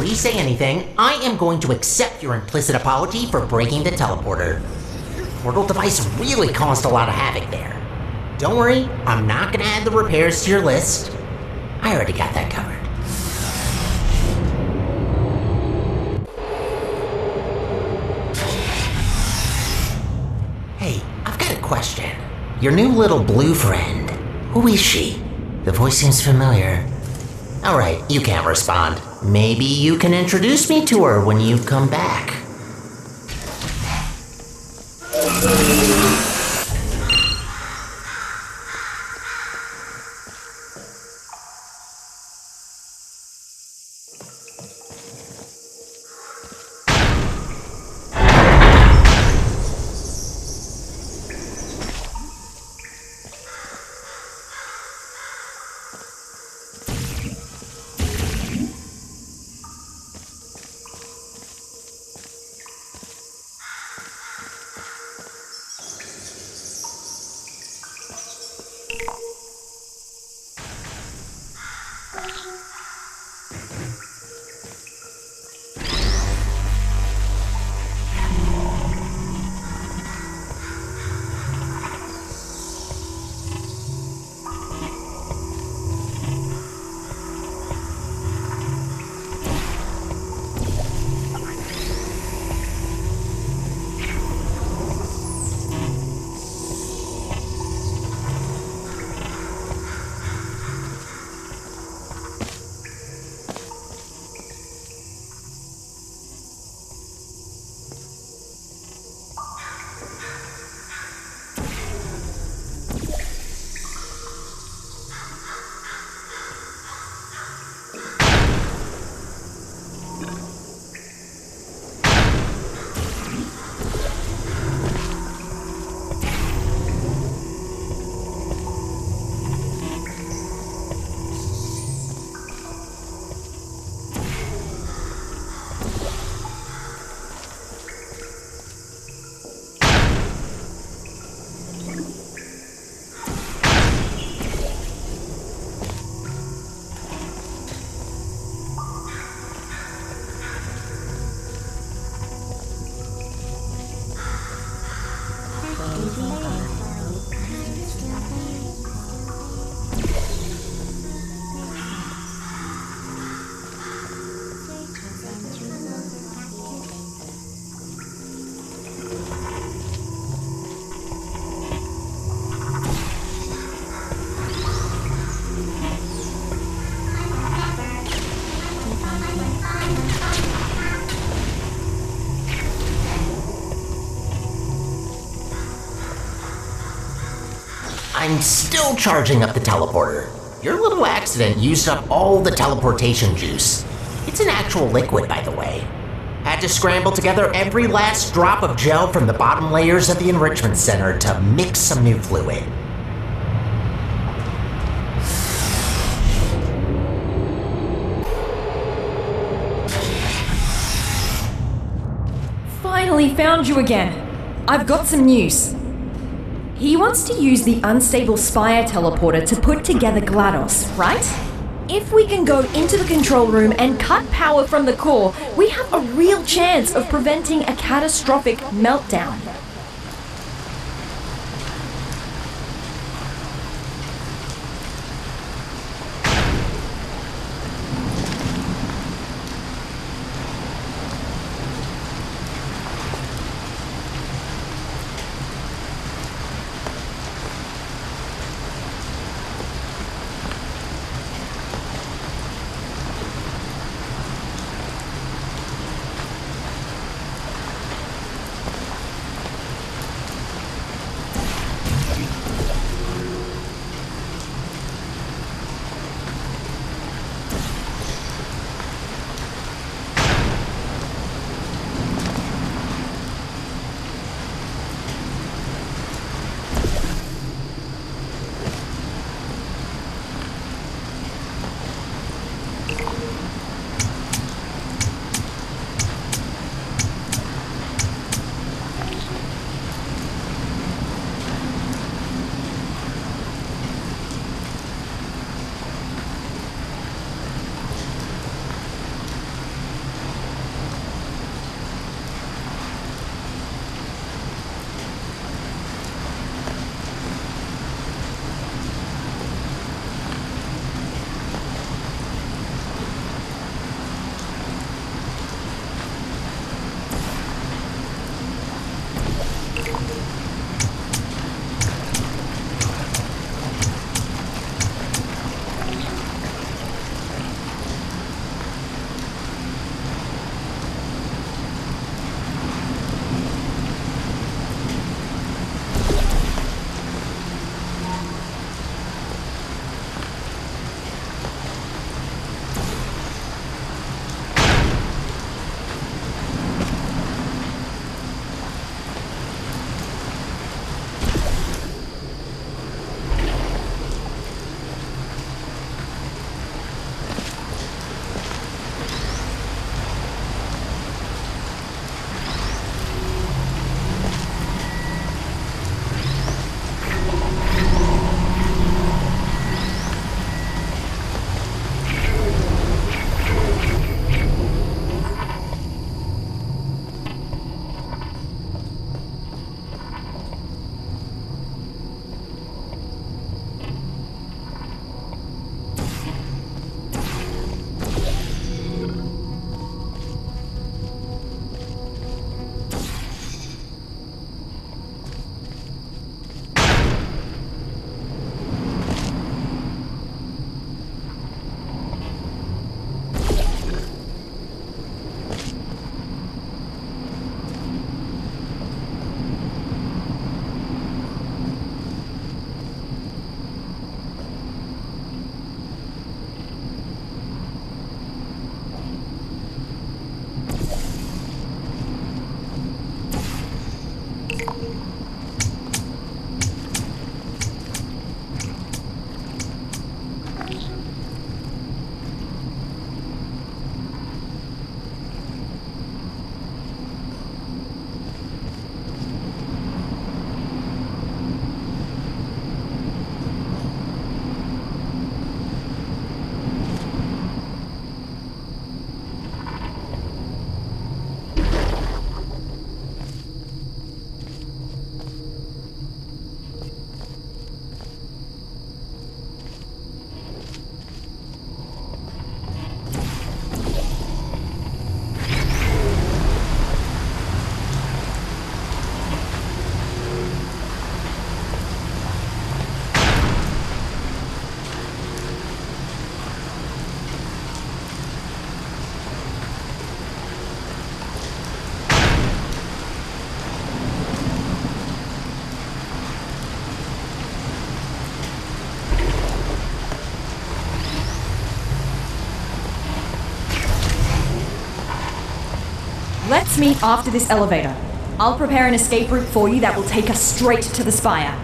[SPEAKER 2] we say anything, I am going to accept your implicit apology for breaking the teleporter. Your portal device really caused a lot of havoc there. Don't worry, I'm not gonna add the repairs to your list. I already got that covered. Hey, I've got a question. Your new little blue friend, who is she? The voice seems familiar. Alright, you can't respond. Maybe you can introduce me to her when you come back. I'm still charging up the teleporter. Your little accident used up all the teleportation juice. It's an actual liquid, by the way. Had to scramble together every last drop of gel from the bottom layers of the enrichment center to mix some new fluid.
[SPEAKER 6] Finally found you again. I've got some news. He wants to use the unstable Spire teleporter to put together GLaDOS, right? If we can go into the control room and cut power from the core, we have a real chance of preventing a catastrophic meltdown. Let's meet after this elevator. I'll prepare an escape route for you that will take us straight to the spire.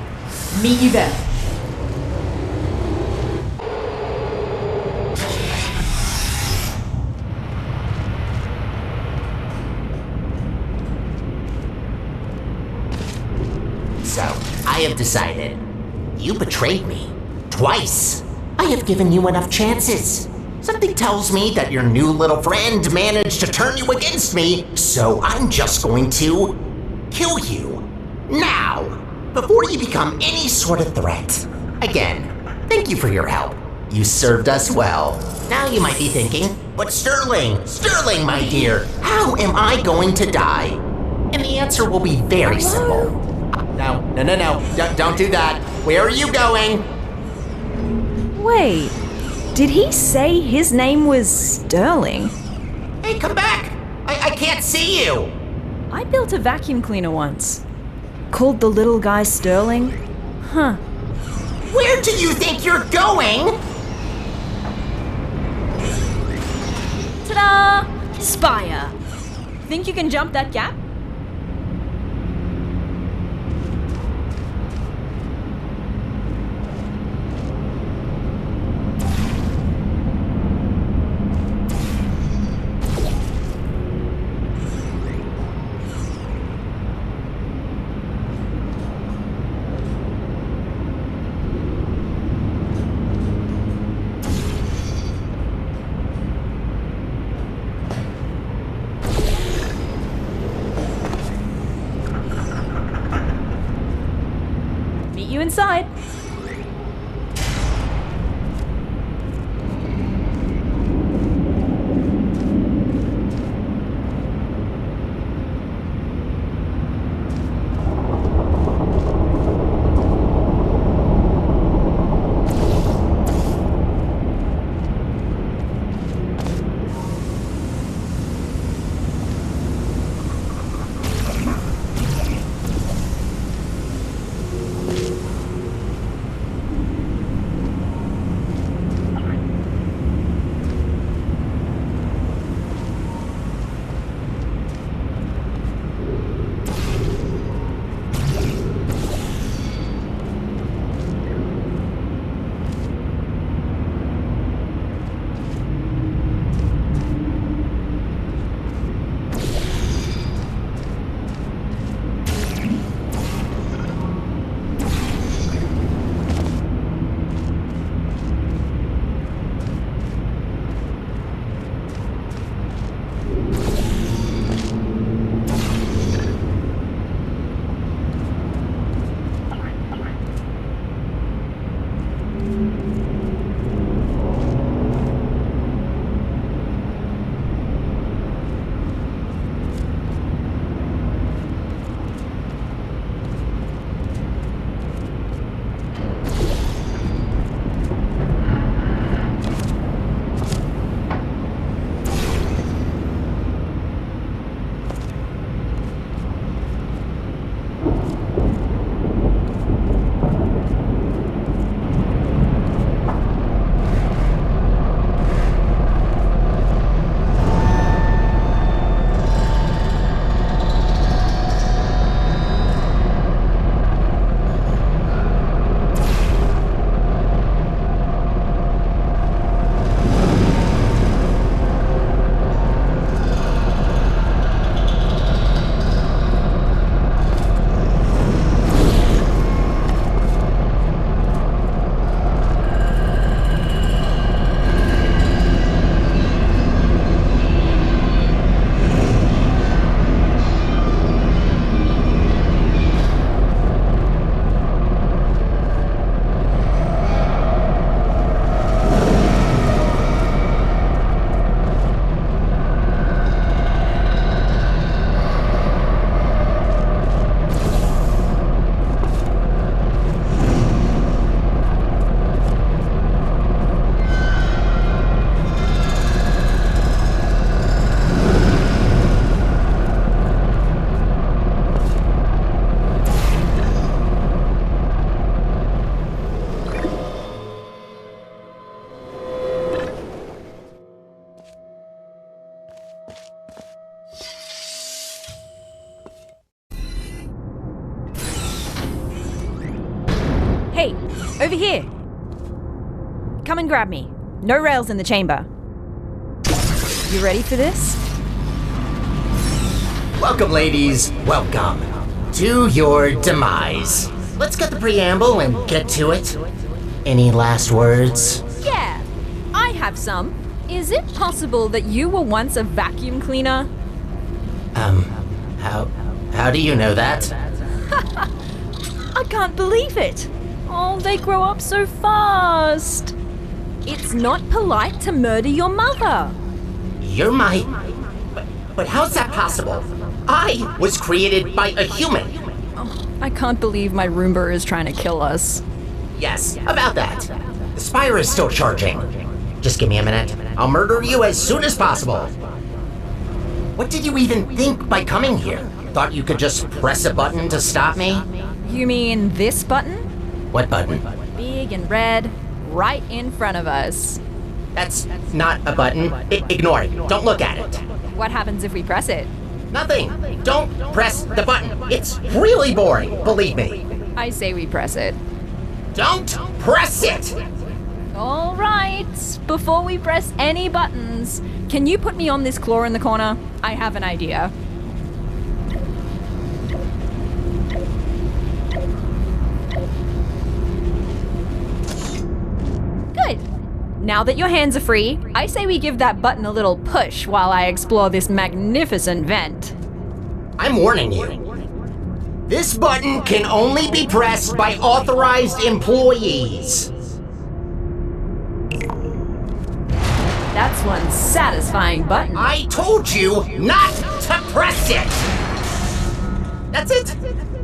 [SPEAKER 6] Meet you there.
[SPEAKER 3] So, I have decided. You betrayed me. Twice. I have given you enough chances. Something tells me that your new little friend managed to turn you against me, so I'm just going to kill you. Now, before you become any sort of threat. Again, thank you for your help. You served us well. Now you might be thinking, but Sterling, my dear, how am I going to die? And the answer will be very simple. No, don't do that. Where are you going?
[SPEAKER 6] Wait, did he say his name was Sterling?
[SPEAKER 3] Hey, come back! I can't see you!
[SPEAKER 6] I built a vacuum cleaner once. Called the little guy Sterling? Huh.
[SPEAKER 3] Where do you think you're going?
[SPEAKER 6] Ta-da! Spire. Think you can jump that gap? Meet you inside. Over here. Come and grab me. No rails in the chamber. You ready for this?
[SPEAKER 3] Welcome, ladies. Welcome to your demise. Let's get the preamble and get to it. Any last words?
[SPEAKER 6] Yeah, I have some. Is it possible that you were once a vacuum cleaner?
[SPEAKER 3] How do you know that?
[SPEAKER 6] I can't believe it. Oh, they grow up so fast. It's not polite to murder your mother.
[SPEAKER 3] You're my... But how's that possible? I was created by a human.
[SPEAKER 6] I can't believe my Roomba is trying to kill us.
[SPEAKER 3] Yes, about that. The Spire is still charging. Just give me a minute. I'll murder you as soon as possible. What did you even think by coming here? Thought you could just press a button to stop me?
[SPEAKER 6] You mean this button?
[SPEAKER 3] What button?
[SPEAKER 6] Big and red, right in front of us.
[SPEAKER 3] That's not a button. Ignore it. Don't look at it.
[SPEAKER 6] What happens if we press it?
[SPEAKER 3] Nothing. Don't press the button. It's really boring, believe me.
[SPEAKER 6] I say we press it.
[SPEAKER 3] Don't press it!
[SPEAKER 6] All right. Before we press any buttons, can you put me on this claw in the corner? I have an idea. Good. Now that your hands are free, I say we give that button a little push while I explore this magnificent vent.
[SPEAKER 3] I'm warning you. This button can only be pressed by authorized employees.
[SPEAKER 6] That's one satisfying button.
[SPEAKER 3] I told you not to press it! That's it.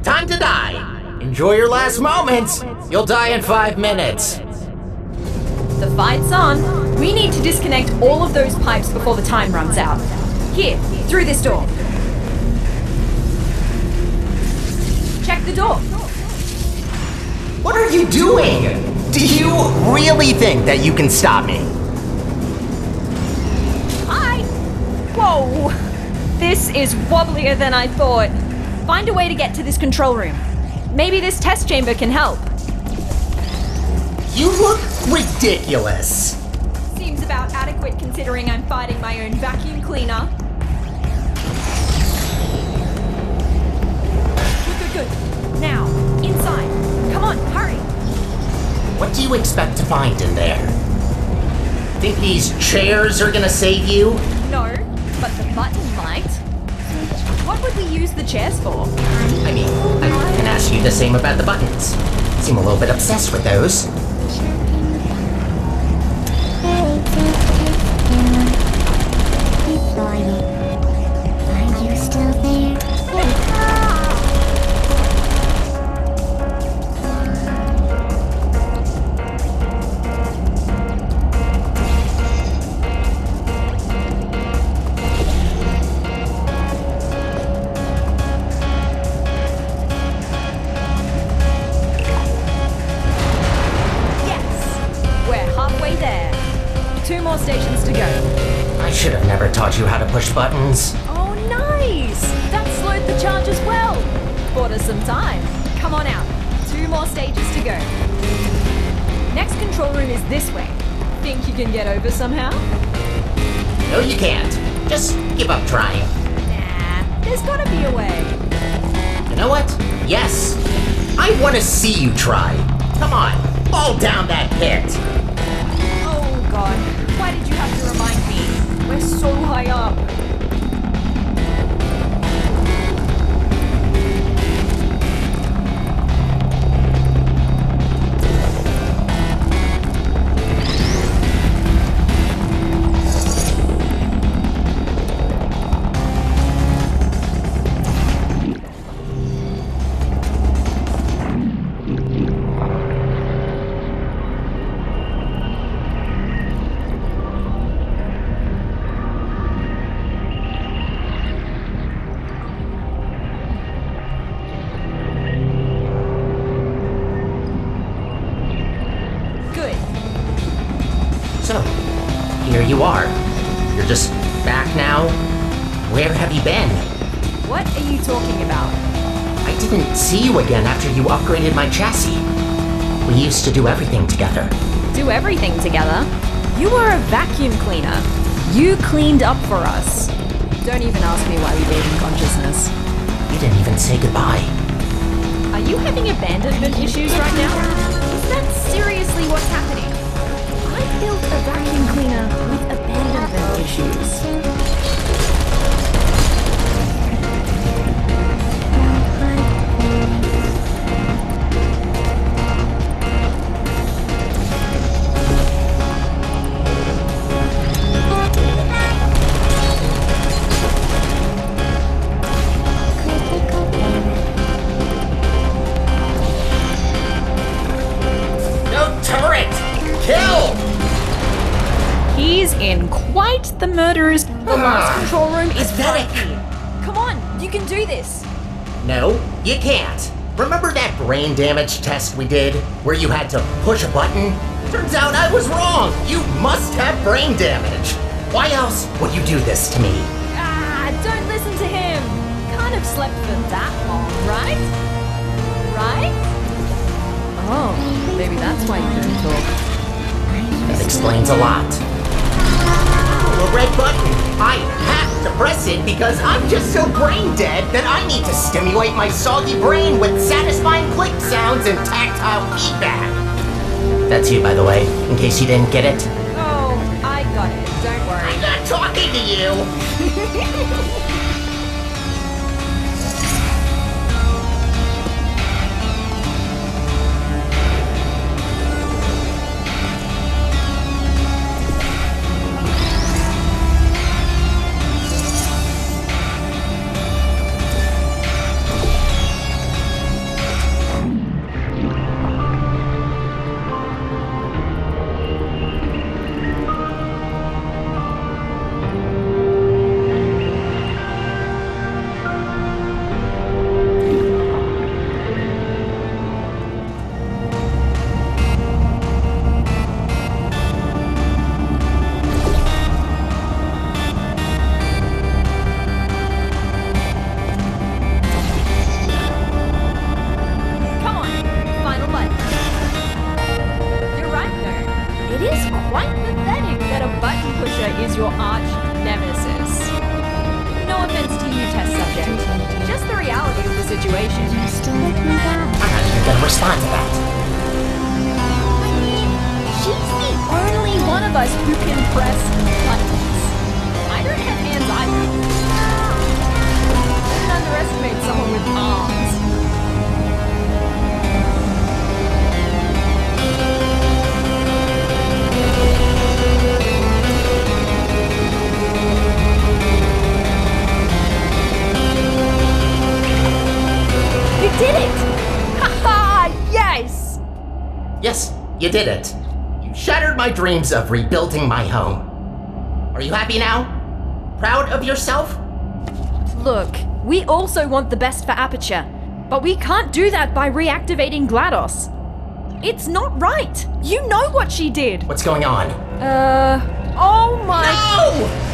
[SPEAKER 3] Time to die. Enjoy your last moments. You'll die in 5 minutes.
[SPEAKER 6] The fight's on. We need to disconnect all of those pipes before the time runs out. Here, through this door. Check the door.
[SPEAKER 3] What are you doing? Do you really think that you can stop me?
[SPEAKER 6] Hi! Whoa! This is wobblier than I thought. Find a way to get to this control room. Maybe this test chamber can help.
[SPEAKER 3] You look ridiculous.
[SPEAKER 6] Seems about adequate considering I'm fighting my own vacuum cleaner. Good. Now, inside. Come on, hurry.
[SPEAKER 3] What do you expect to find in there? Think these chairs are gonna save you?
[SPEAKER 6] No, but the button might. What would we use the chairs for?
[SPEAKER 3] I mean, I can ask you the same about the buttons. Seem a little bit obsessed with those.
[SPEAKER 7] Are you still there?
[SPEAKER 6] Stations to go.
[SPEAKER 3] I should have never taught you how to push buttons.
[SPEAKER 6] Oh, nice! That slowed the charge as well. Bought us some time. Come on out. 2 more stages to go. Next control room is this way. Think you can get over somehow?
[SPEAKER 3] No, you can't. Just give up trying.
[SPEAKER 6] Nah, there's gotta be a way.
[SPEAKER 3] You know what? Yes. I want to see you try. Come on, fall down that pit.
[SPEAKER 6] Oh, God. Why did you have to remind me? We're so high up.
[SPEAKER 3] So, here you are. You're just back now? Where have you been?
[SPEAKER 6] What are you talking about?
[SPEAKER 3] I didn't see you again after you upgraded my chassis.
[SPEAKER 2] We used to do everything together.
[SPEAKER 6] Do everything together? You were a vacuum cleaner. You cleaned up for us. Don't even ask me why we gave him consciousness.
[SPEAKER 2] You didn't even say goodbye.
[SPEAKER 6] Are you having abandonment issues right now? Is that seriously what's happening? I built a vacuum cleaner with abandonment issues. He's in quite the murderer's. The last control room is right here. Come on, you can do this.
[SPEAKER 2] No, you can't. Remember that brain damage test we did, where you had to push a button? Turns out I was wrong. You must have brain damage. Why else would you do this to me?
[SPEAKER 6] Don't listen to him. Can't have slept for that long, right? Right? Oh, maybe that's why you didn't talk.
[SPEAKER 2] That explains a lot. A red button. I have to press it because I'm just so brain dead that I need to stimulate my soggy brain with satisfying click sounds and tactile feedback. That's you, by the way, in case you didn't get it.
[SPEAKER 6] Oh, I got it. Don't worry.
[SPEAKER 2] I'm not talking to you! You did it. You shattered my dreams of rebuilding my home. Are you happy now? Proud of yourself?
[SPEAKER 6] Look, we also want the best for Aperture, but we can't do that by reactivating GLaDOS. It's not right. You know what she did.
[SPEAKER 2] What's going on?
[SPEAKER 6] Oh my...
[SPEAKER 2] No!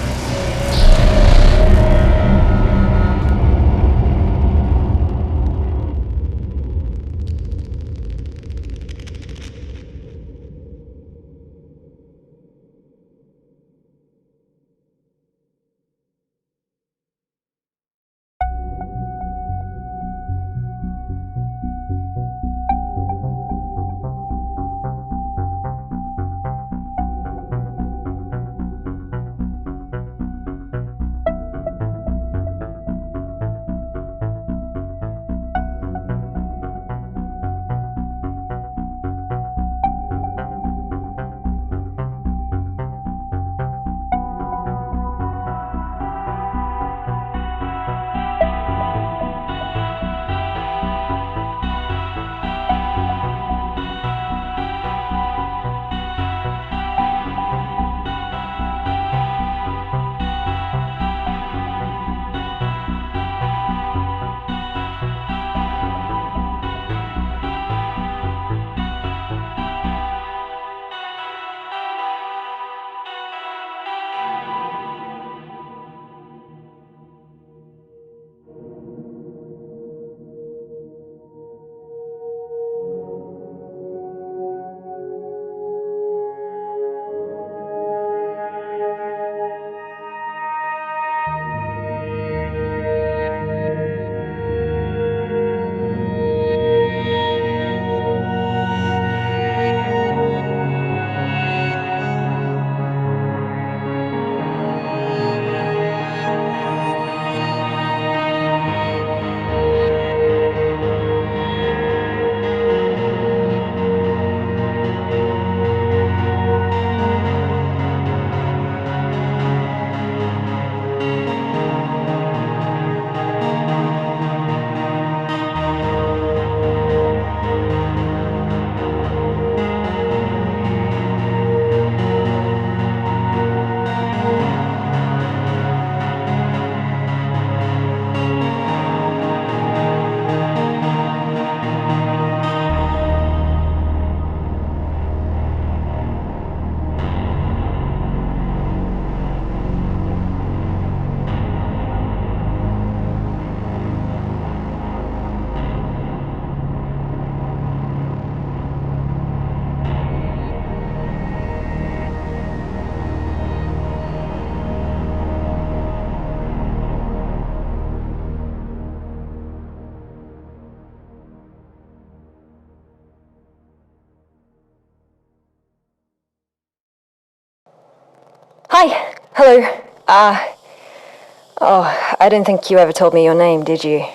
[SPEAKER 8] Hi. Hello. I don't think you ever told me your name, did you?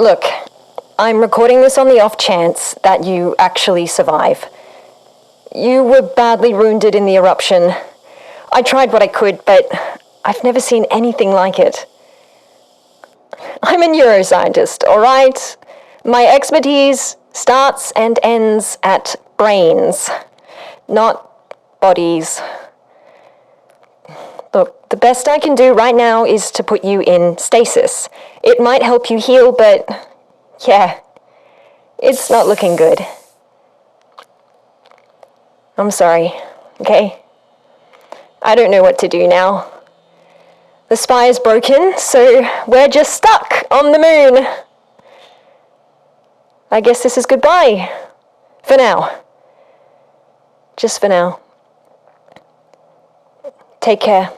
[SPEAKER 8] Look, I'm recording this on the off chance that you actually survive. You were badly wounded in the eruption. I tried what I could, but I've never seen anything like it. I'm a neuroscientist, all right? My expertise starts and ends at brains, not bodies. Look, the best I can do right now is to put you in stasis. It might help you heal, but yeah, it's not looking good. I'm sorry, okay? I don't know what to do now. The spy is broken, so we're just stuck on the moon. I guess this is goodbye. For now. Just for now. Take care.